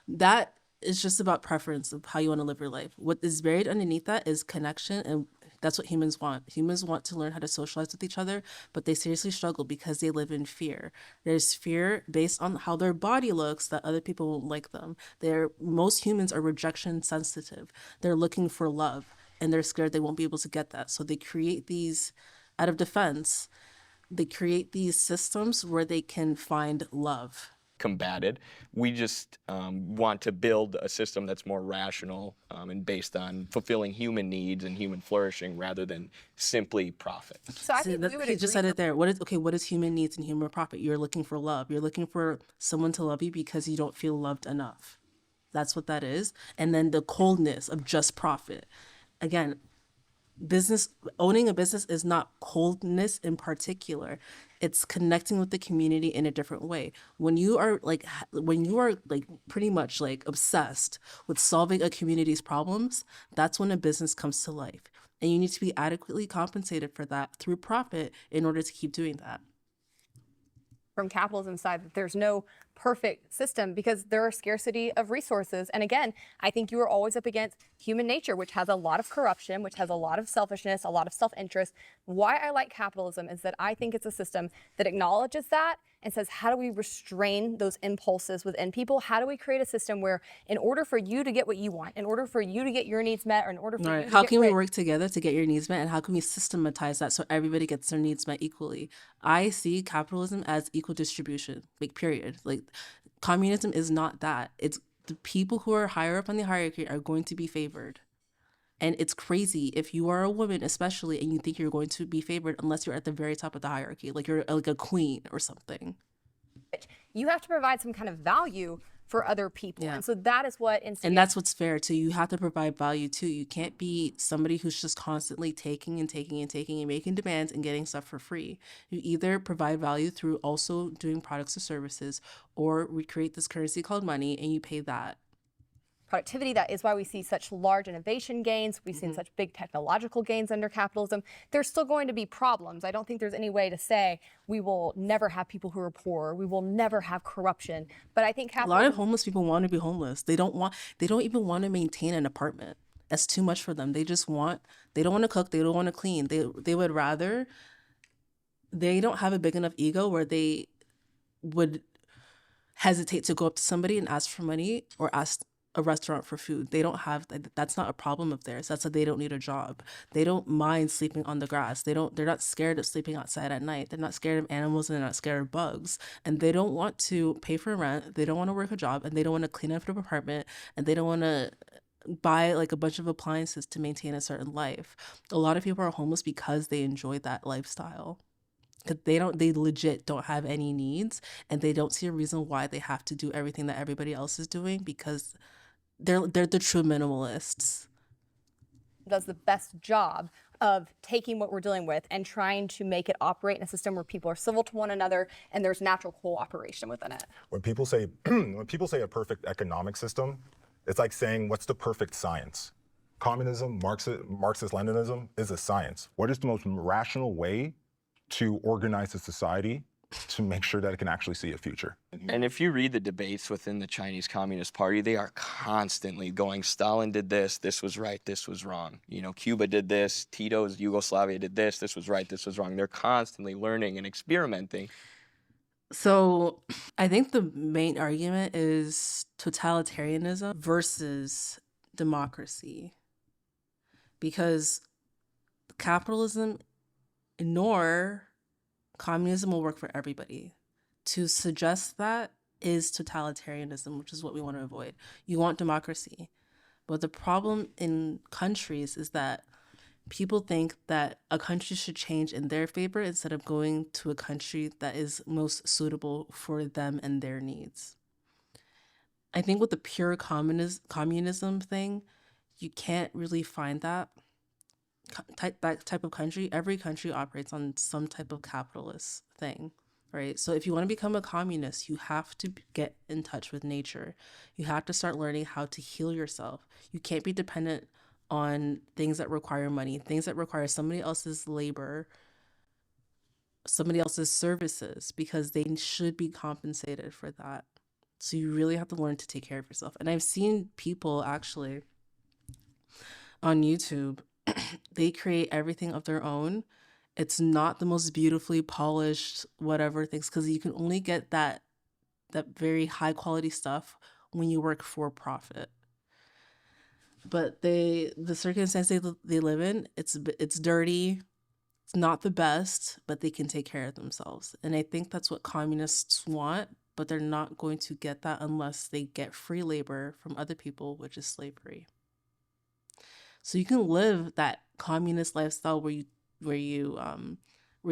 That is just about preference of how you want to live your life. What is buried underneath that is connection, and that's what humans want. Humans want to learn how to socialize with each other, but they seriously struggle because they live in fear. There's fear based on how their body looks that other people won't like them. Most humans are rejection sensitive. They're looking for love, and they're scared they won't be able to get that. So they create these, out of defense, they create these systems where they can find love. Combated. We just want to build a system that's more rational and based on fulfilling human needs and human flourishing rather than simply profit. So I think we would He just said agree. it there. What is human needs and human profit? You're looking for love. You're looking for someone to love you because you don't feel loved enough. That's what that is. And then the coldness of just profit. Again, owning a business is not coldness in particular. It's connecting with the community in a different way. When you are pretty much like obsessed with solving a community's problems, that's when a business comes to life. And you need to be adequately compensated for that through profit in order to keep doing that. From capitalism side, that there's no perfect system because there are scarcity of resources. And again, I think you are always up against human nature, which has a lot of corruption, which has a lot of selfishness, a lot of self-interest. Why I like capitalism is that I think it's a system that acknowledges that and says, how do we restrain those impulses within people? How do we create a system where in order for you to get what you want, in order for you to get your needs met, or in order for you to How get can we rich, work together to get your needs met, and how can we systematize that so everybody gets their needs met equally? I see capitalism as equal distribution, period. Communism is not that. It's the people who are higher up on the hierarchy are going to be favored. And it's crazy if you are a woman, especially, and you think you're going to be favored unless you're at the very top of the hierarchy, like you're like a queen or something. you have to provide some kind of value for other people. Yeah. And so that is what instigates. And that's what's fair too. You have to provide value too. You can't be somebody who's just constantly taking and taking and taking and making demands and getting stuff for free. You either provide value through also doing products or services, or we create this currency called money and you pay that. Productivity. That is why we see such large innovation gains. We've seen such big technological gains under capitalism. There's still going to be problems. I don't think there's any way to say we will never have people who are poor. We will never have corruption. But I think A capitalism. lot of homeless people want to be homeless. They don't even want to maintain an apartment. That's too much for them. They don't want to cook. They don't want to clean. They would rather, they don't have a big enough ego where they would hesitate to go up to somebody and ask for money or ask a restaurant for food. They don't have, that's not a problem of theirs. That's that they don't need a job. They don't mind sleeping on the grass. They're not scared of sleeping outside at night. They're not scared of animals and they're not scared of bugs. And they don't want to pay for rent. They don't want to work a job and they don't want to clean up their apartment and they don't want to buy like a bunch of appliances to maintain a certain life. A lot of people are homeless because they enjoy that lifestyle. Because they legit don't have any needs, and they don't see a reason why they have to do everything that everybody else is doing, because they're the true minimalists. Does the best job of taking what we're dealing with and trying to make it operate in a system where people are civil to one another and there's natural cooperation within it. When people say a perfect economic system, it's like saying, what's the perfect science? Communism, Marxist-Leninism is a science. What is the most rational way to organize a society to make sure that it can actually see a future? And if you read the debates within the Chinese Communist Party, they are constantly going, Stalin did this was right, this was wrong. You know, Cuba did this, Tito's Yugoslavia did this was right, this was wrong. They're constantly learning and experimenting. So I think the main argument is totalitarianism versus democracy. Because capitalism nor communism will work for everybody. To suggest that is totalitarianism, which is what we want to avoid. You want democracy. But the problem in countries is that people think that a country should change in their favor instead of going to a country that is most suitable for them and their needs. I think with the pure communism thing, you can't really find that type of country. Every country operates on some type of capitalist thing, right? So if you want to become a communist, you have to get in touch with nature. You have to start learning how to heal yourself. You can't be dependent on things that require money, things that require somebody else's labor, somebody else's services, because they should be compensated for that. So you really have to learn to take care of yourself. And I've seen people actually on YouTube, they create everything of their own. It's not the most beautifully polished whatever things, because you can only get that very high quality stuff when you work for profit. But the circumstance they live in, it's dirty, it's not the best, but they can take care of themselves. And I think that's what communists want, but they're not going to get that unless they get free labor from other people, which is slavery. So you can live that communist lifestyle where you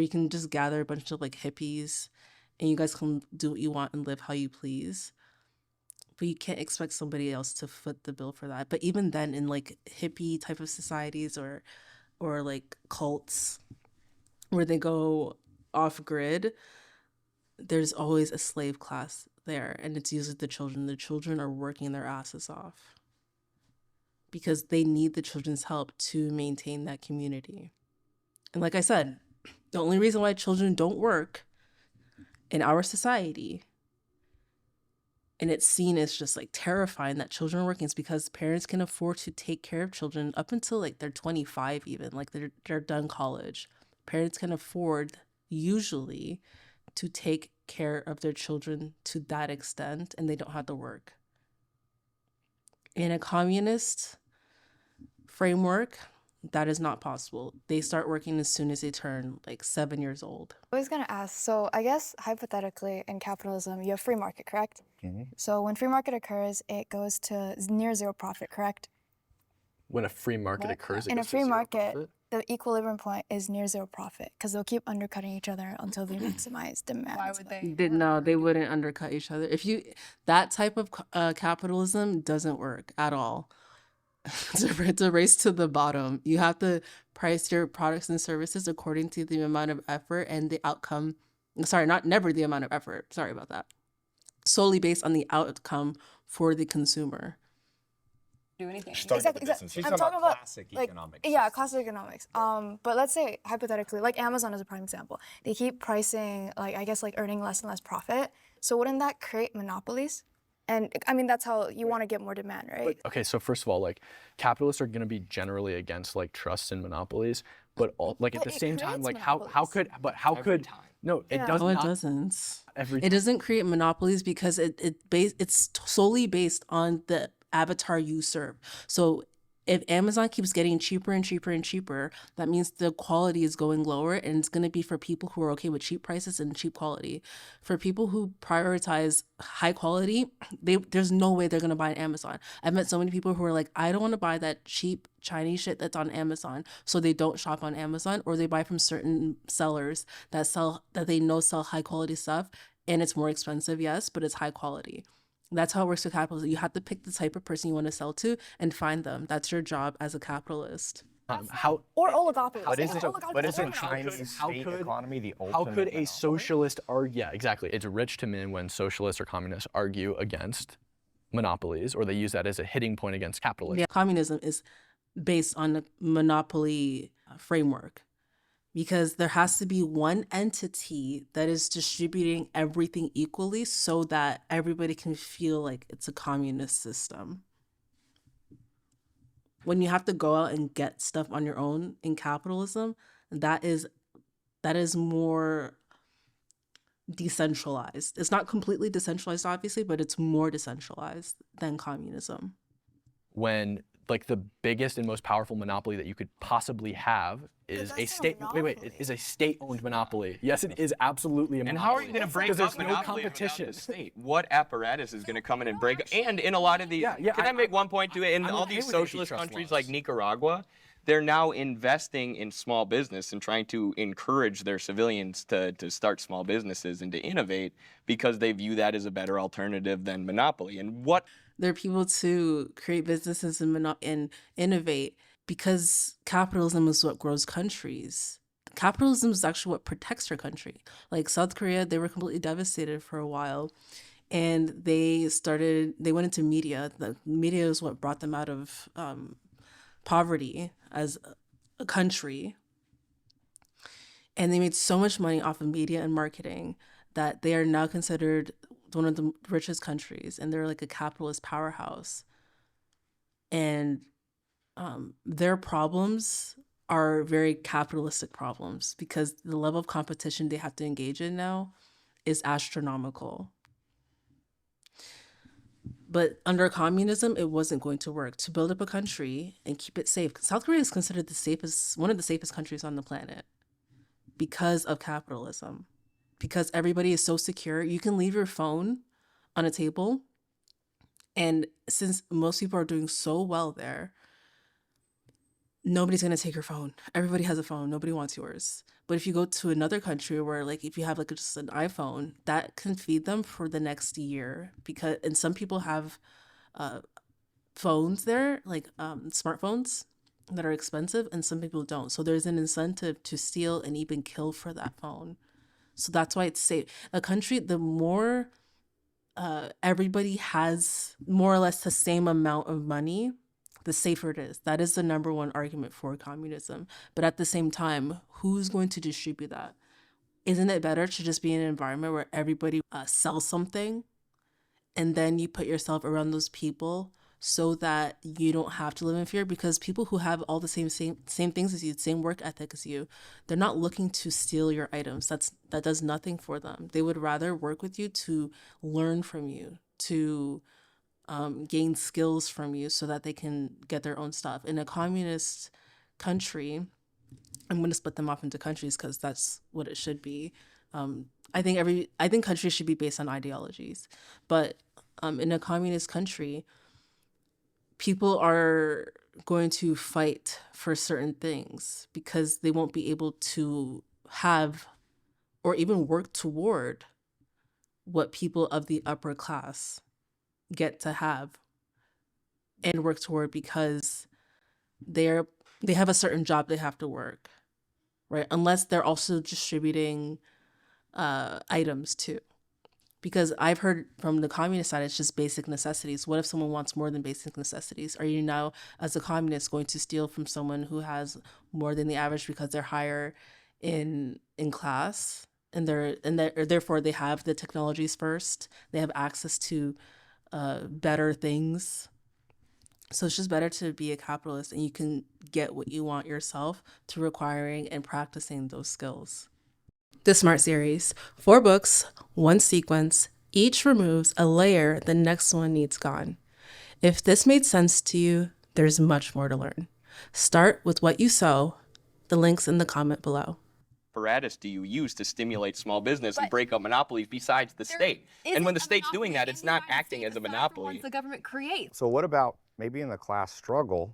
can just gather a bunch of like hippies and you guys can do what you want and live how you please. But you can't expect somebody else to foot the bill for that. But even then, in like hippie type of societies or like cults where they go off grid, there's always a slave class there, and it's usually the children. The children are working their asses off because they need the children's help to maintain that community. And like I said, the only reason why children don't work in our society, and it's seen as just like terrifying that children are working, is because parents can afford to take care of children up until like they're 25 even, like they're done college. Parents can afford usually to take care of their children to that extent, and they don't have to work. In a communist framework, that is not possible. They start working as soon as they turn like 7 years old. I was going to ask, so I guess hypothetically in capitalism, you have free market, correct? Mm-hmm. So when free market occurs, it goes to near zero profit, correct? When a free market occurs, it in a goes to free zero market, profit? the equilibrium point is near zero profit because they'll keep undercutting each other until they maximize demand. Why would they? They wouldn't undercut each other. That type of capitalism doesn't work at all. It's a race to the bottom. You have to price your products and services according to the amount of effort and the outcome. Sorry, not never the amount of effort. Sorry about that. Solely based on the outcome for the consumer. Do anything. Exactly. I'm talking about classic like, economics. yeah, classic economics. But let's say hypothetically, like Amazon is a prime example. They keep pricing, like I guess, like earning less and less profit. So wouldn't that create monopolies? And I mean, that's how you want to get more demand, right? Okay, so first of all, like capitalists are going to be generally against like trusts and monopolies, but like at the same time, like how could no, it does No, it not. doesn't. Every It doesn't create monopolies because it's solely based on the avatar you serve. So if Amazon keeps getting cheaper and cheaper and cheaper, that means the quality is going lower, and it's going to be for people who are okay with cheap prices and cheap quality. For people who prioritize high quality, there's no way they're going to buy on Amazon. I've met so many people who are like, I don't want to buy that cheap Chinese shit that's on Amazon, so they don't shop on Amazon, or they buy from certain sellers that they know sell high quality stuff, and it's more expensive, yes, but it's high quality. That's how it works with capitalism. You have to pick the type of person you want to sell to and find them. That's your job as a capitalist. How Or oligopoly. But isn't, but isn't how could- Chinese how state could- economy the ultimate how could a monopoly? socialist argue? Yeah, exactly. It's rich to men when socialists or communists argue against monopolies, or they use that as a hitting point against capitalism. Yeah, communism is based on a monopoly framework, because there has to be one entity that is distributing everything equally so that everybody can feel like it's a communist system. When you have to go out and get stuff on your own in capitalism, that is more decentralized. It's not completely decentralized, obviously, but it's more decentralized than communism. When like the biggest and most powerful monopoly that you could possibly have is a state. Wait, it is a state-owned monopoly. Yes, it is absolutely a monopoly. And how are you going to break Because up there's no monopoly competition. without the state? What apparatus is going to come in and break? And in a lot of these, can I make one point to it? In I'm all okay these with socialist antitrust countries laws. like Nicaragua, they're now investing in small business and trying to encourage their civilians to start small businesses and to innovate, because they view that as a better alternative than monopoly. And what There are people to create businesses and innovate, because capitalism is what grows countries. Capitalism is actually what protects your country. Like South Korea, they were completely devastated for a while, and they went into media. The media is what brought them out of poverty as a country. And they made so much money off of media and marketing that they are now considered one of the richest countries, and they're like a capitalist powerhouse. And their problems are very capitalistic problems, because the level of competition they have to engage in now is astronomical. But under communism, it wasn't going to work. To build up a country and keep it safe, South Korea is considered one of the safest countries on the planet because of capitalism. Because everybody is so secure, you can leave your phone on a table, and since most people are doing so well there, nobody's gonna take your phone. Everybody has a phone. Nobody wants yours. But if you go to another country where, like, if you have like just an iPhone, that can feed them for the next year. And some people have phones there, like smartphones that are expensive, and some people don't. So there's an incentive to steal and even kill for that phone. So that's why it's safe. A country, the more everybody has more or less the same amount of money, the safer it is. That is the number one argument for communism. But at the same time, who's going to distribute that? Isn't it better to just be in an environment where everybody sells something, and then you put yourself around those people so that you don't have to live in fear? Because people who have all the same things as you, same work ethic as you, they're not looking to steal your items. That does nothing for them. They would rather work with you to learn from you, to gain skills from you, so that they can get their own stuff. In a communist country, I'm going to split them off into countries because that's what it should be. I think countries should be based on ideologies, but in a communist country, people are going to fight for certain things because they won't be able to have or even work toward what people of the upper class get to have and work toward, because they have a certain job they have to work, right? Unless they're also distributing items too. Because I've heard from the communist side, it's just basic necessities. What if someone wants more than basic necessities? Are you now, as a communist, going to steal from someone who has more than the average because they're higher in class, and therefore they have the technologies first, they have access to better things? So it's just better to be a capitalist, and you can get what you want yourself through acquiring and practicing those skills. The SMART series, 4 books, 1 sequence, each removes a layer the next one needs gone. If this made sense to you, There's much more to learn. Start with what you sow. The link's in the comment below. Apparatus do you use to stimulate small business and But break up monopolies besides the state? And when the Isn't a state's doing monopoly that, it's in the not United acting States as a aside from monopoly. ones the government creates. So what about maybe in the class struggle,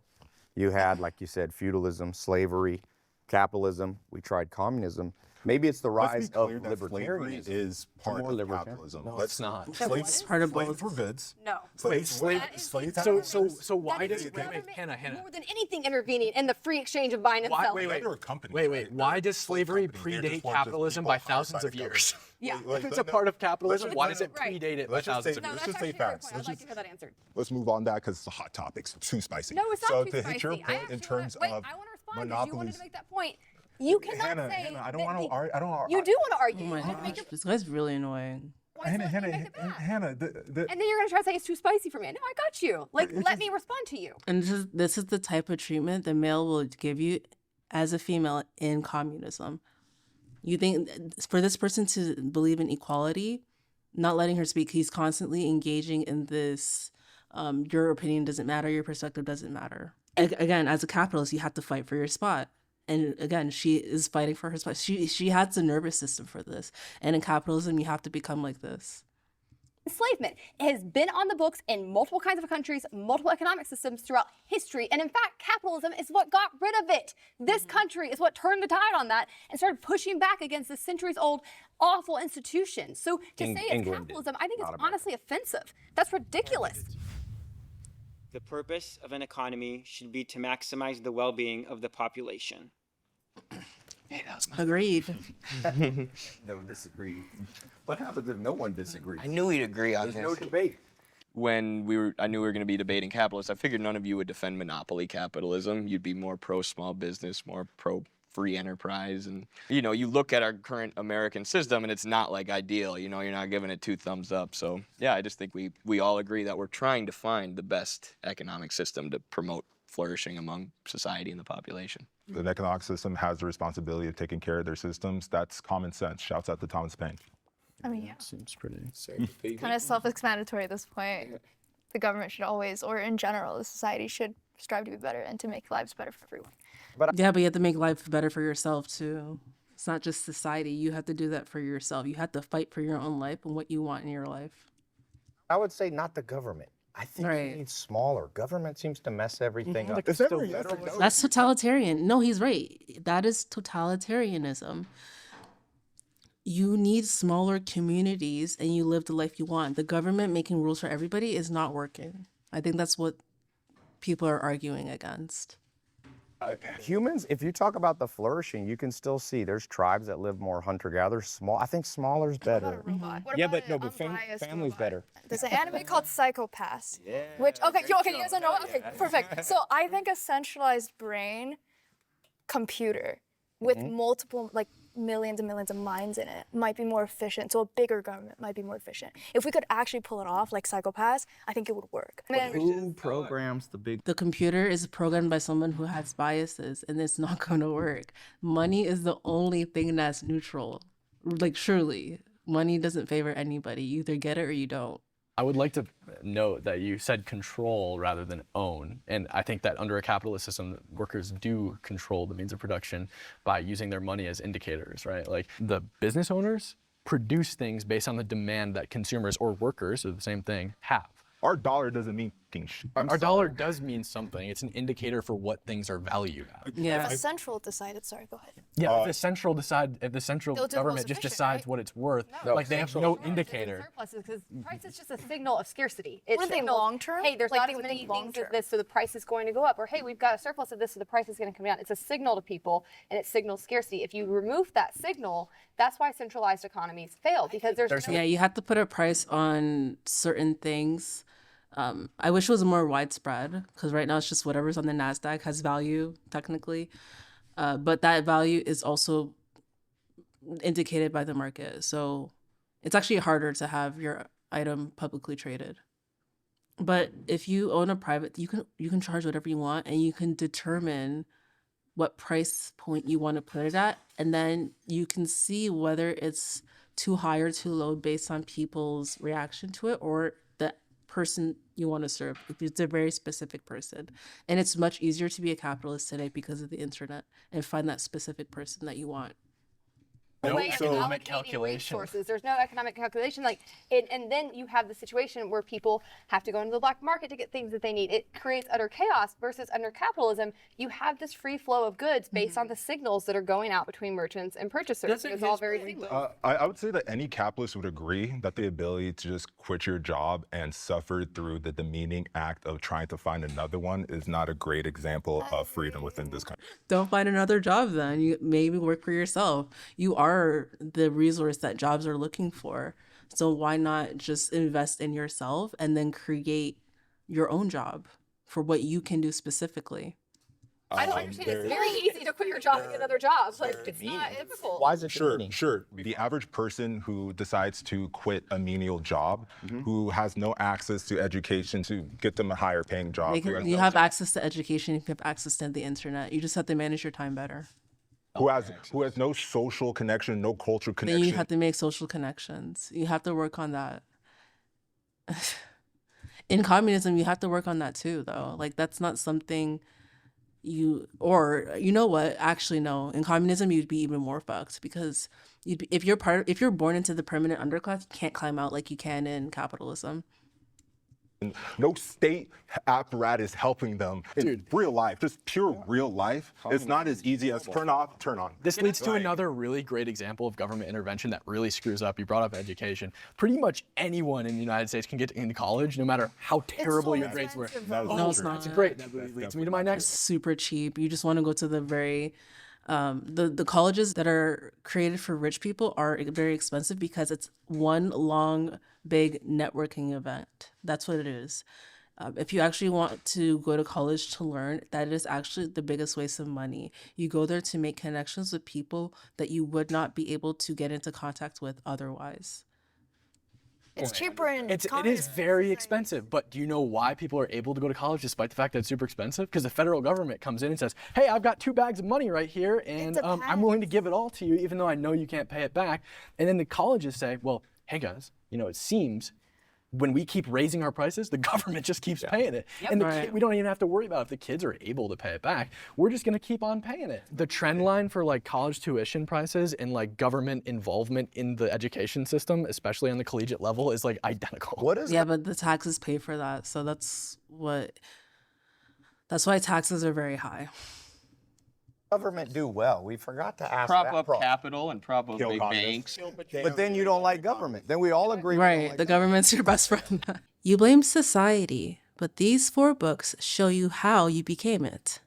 you had, like you said, feudalism, slavery, capitalism. We tried communism. Maybe it's the rise of libertarianism. Is part More of libertarian. capitalism. No, it's not. Slaves, Part of slaves both. were goods. No. Wait, slave. slaves had So why That does is wait, government Hannah? more than anything intervening in the free exchange of buying and Why- selling? wait. There were companies, Wait. right? Why There does were slave slavery companies. They just predate weren't just capitalism people by hired thousands by of the years? government. Yeah. If it's a part of capitalism, why does it Right. predate it by Let's just thousands say- of No, years? that's let's just say actually a fair facts. point. I'd like to hear that answered. Let's move on that because it's a hot topic. It's too spicy. No, it's not so too to spicy. hit your I point actually in terms wanna, of wait, I want to respond because you wanted monopolies. to make that point. You cannot Hannah, say Hannah, I don't that want to the- argue. I don't want You do want to argue. Oh my You want to make gosh, your, this guy's really annoying. why is it Hannah, like you make it bad? Hannah, And then you're going to try to say it's too spicy for me. No, I got you. Like, let me respond to you. And this is the type of treatment the male will give you as a female in communism. You think for this person to believe in equality, not letting her speak, he's constantly engaging in this your opinion doesn't matter, your perspective doesn't matter. Again, as a capitalist, you have to fight for your spot. And again, she is fighting for her spot. She has a nervous system for this. And in capitalism, you have to become like this. Enslavement has been on the books in multiple kinds of countries, multiple economic systems throughout history. And in fact, capitalism is what got rid of it. This country is what turned the tide on that and started pushing back against this centuries old, awful institution. So to say it's England did, capitalism, I think it's not America. honestly offensive. That's ridiculous. The purpose of an economy should be to maximize the well-being of the population. Agreed. No disagree. What happens if no one disagrees? I knew we'd agree on There's this. no debate. When I knew we were going to be debating capitalists, I figured none of you would defend monopoly capitalism. You'd be more pro small business, more pro free enterprise. And, you look at our current American system and it's not like ideal. You're not giving it 2 thumbs up. So, yeah, I just think we all agree that we're trying to find the best economic system to promote flourishing among society and the population. An economic system has the responsibility of taking care of their systems. That's common sense. Shouts out to Thomas Paine. I mean, yeah, Seems pretty. kind of self-explanatory at this point. The government should always, or in general, the society should strive to be better and to make lives better for everyone. Yeah, but you have to make life better for yourself too. It's not just society. You have to do that for yourself. You have to fight for your own life and what you want in your life. I would say not the government. I think Right. we need smaller. Government seems to mess everything up. Is that where yes or no? That's totalitarian. No, he's right. That is totalitarianism. You need smaller communities and you live the life you want. The government making rules for everybody is not working. I think that's what people are arguing against. Humans, if you talk about the flourishing, you can still see there's tribes that live more hunter-gatherer. Small. I think smaller's better. What Yeah, about but an no, but unbiased family's robot? better. There's an anime called Psychopaths, which you guys don't know? Okay, perfect. So I think a centralized brain computer with multiple millions and millions of minds in it might be more efficient. So a bigger government might be more efficient. If we could actually pull it off like Psychopaths, I think it would work. Who programs the big? The computer is programmed by someone who has biases and it's not going to work. Money is the only thing that's neutral. Surely, money doesn't favor anybody. You either get it or you don't. I would like to note that you said control rather than own. And I think that under a capitalist system, workers do control the means of production by using their money as indicators, right? Like the business owners produce things based on the demand that consumers or workers, or the same thing, have. Our dollar doesn't mean shit. Our dollar does mean something. It's an indicator for what things are valued at. Yeah. If a central decided, sorry, go ahead. Yeah, if the central They'll do government most just efficient, decides right? what it's worth, No, like they have no indicator. Surpluses because price is just a signal of scarcity. It Wouldn't they signals, long-term? Hey, there's Like, not they as would many think things as long-term. this, so the price is going to go up. Or hey, we've got a surplus of this, so the price is going to come down. It's a signal to people, and it signals scarcity. If you remove that signal, that's why centralized economies fail because there's no, Yeah, you have to put a price on certain things. I wish it was more widespread because right now it's just whatever's on the NASDAQ has value technically. But that value is also indicated by the market. So it's actually harder to have your item publicly traded. But if you own a private, you can charge whatever you want and you can determine what price point you want to put it at. And then you can see whether it's too high or too low based on people's reaction to it or the person you want to serve. It's a very specific person. And it's much easier to be a capitalist today because of the internet and find that specific person that you want. No way of economic allocating calculation. resources. There's no economic calculation. And then you have the situation where people have to go into the black market to get things that they need. It creates utter chaos. Versus under capitalism, you have this free flow of goods based on the signals that are going out between merchants and purchasers. It's all very seamless. I would say that any capitalist would agree that the ability to just quit your job and suffer through the demeaning act of trying to find another one is not a great example of freedom within this country. Don't find another job then. You maybe work for yourself. You are the resource that jobs are looking for. So why not just invest in yourself and then create your own job for what you can do specifically? I don't understand. It's very easy to quit your job and get another job. Like, it's not difficult. Why is it Sure, demeaning? sure. The average person who decides to quit a menial job, who has no access to education to get them a higher paying job. You have access to education, you have access to the internet. You just have to manage your time better. Who has no social connection, no cultural connection. Then you have to make social connections. You have to work on that. In communism, you have to work on that too, though. Like, that's not something you know what? Actually, no. In communism, you'd be even more fucked because if you're born into the permanent underclass, you can't climb out like you can in capitalism. No state apparatus helping them in real life, just pure real life. It's not as easy as turn off, turn on. This leads to another really great example of government intervention that really screws up. You brought up education. Pretty much anyone in the United States can get into college, no matter how terrible your grades were. No, it's not. That's great. That leads me to my It's next. super cheap. You just want to go to the very the colleges that are created for rich people are very expensive because it's one long big networking event. That's what it is. If you actually want to go to college to learn, that is actually the biggest waste of money. You go there to make connections with people that you would not be able to get into contact with otherwise. It's cheaper in It is very expensive, but do you know why people are able to go to college despite the fact that it's super expensive? Because the federal government comes in and says, hey, I've got 2 bags of money right here, and I'm willing to give it all to you, even though I know you can't pay it back. And then the colleges say, well, hey guys, it seems when we keep raising our prices, the government just keeps paying it. And we don't even have to worry about if the kids are able to pay it back. We're just gonna keep on paying it. The trend line for like college tuition prices and like government involvement in the education system, especially on the collegiate level, is like identical. Yeah, but the taxes pay for that. So that's why taxes are very high. Government do well? We forgot to ask Prop that up problem. capital and prop up big banks. But then you don't like government. Then we all agree. Right, the government's your best friend. You blame society, but these 4 books show you how you became it.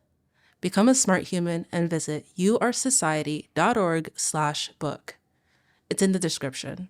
Become a smart human and visit youaresociety.org/book. It's in the description.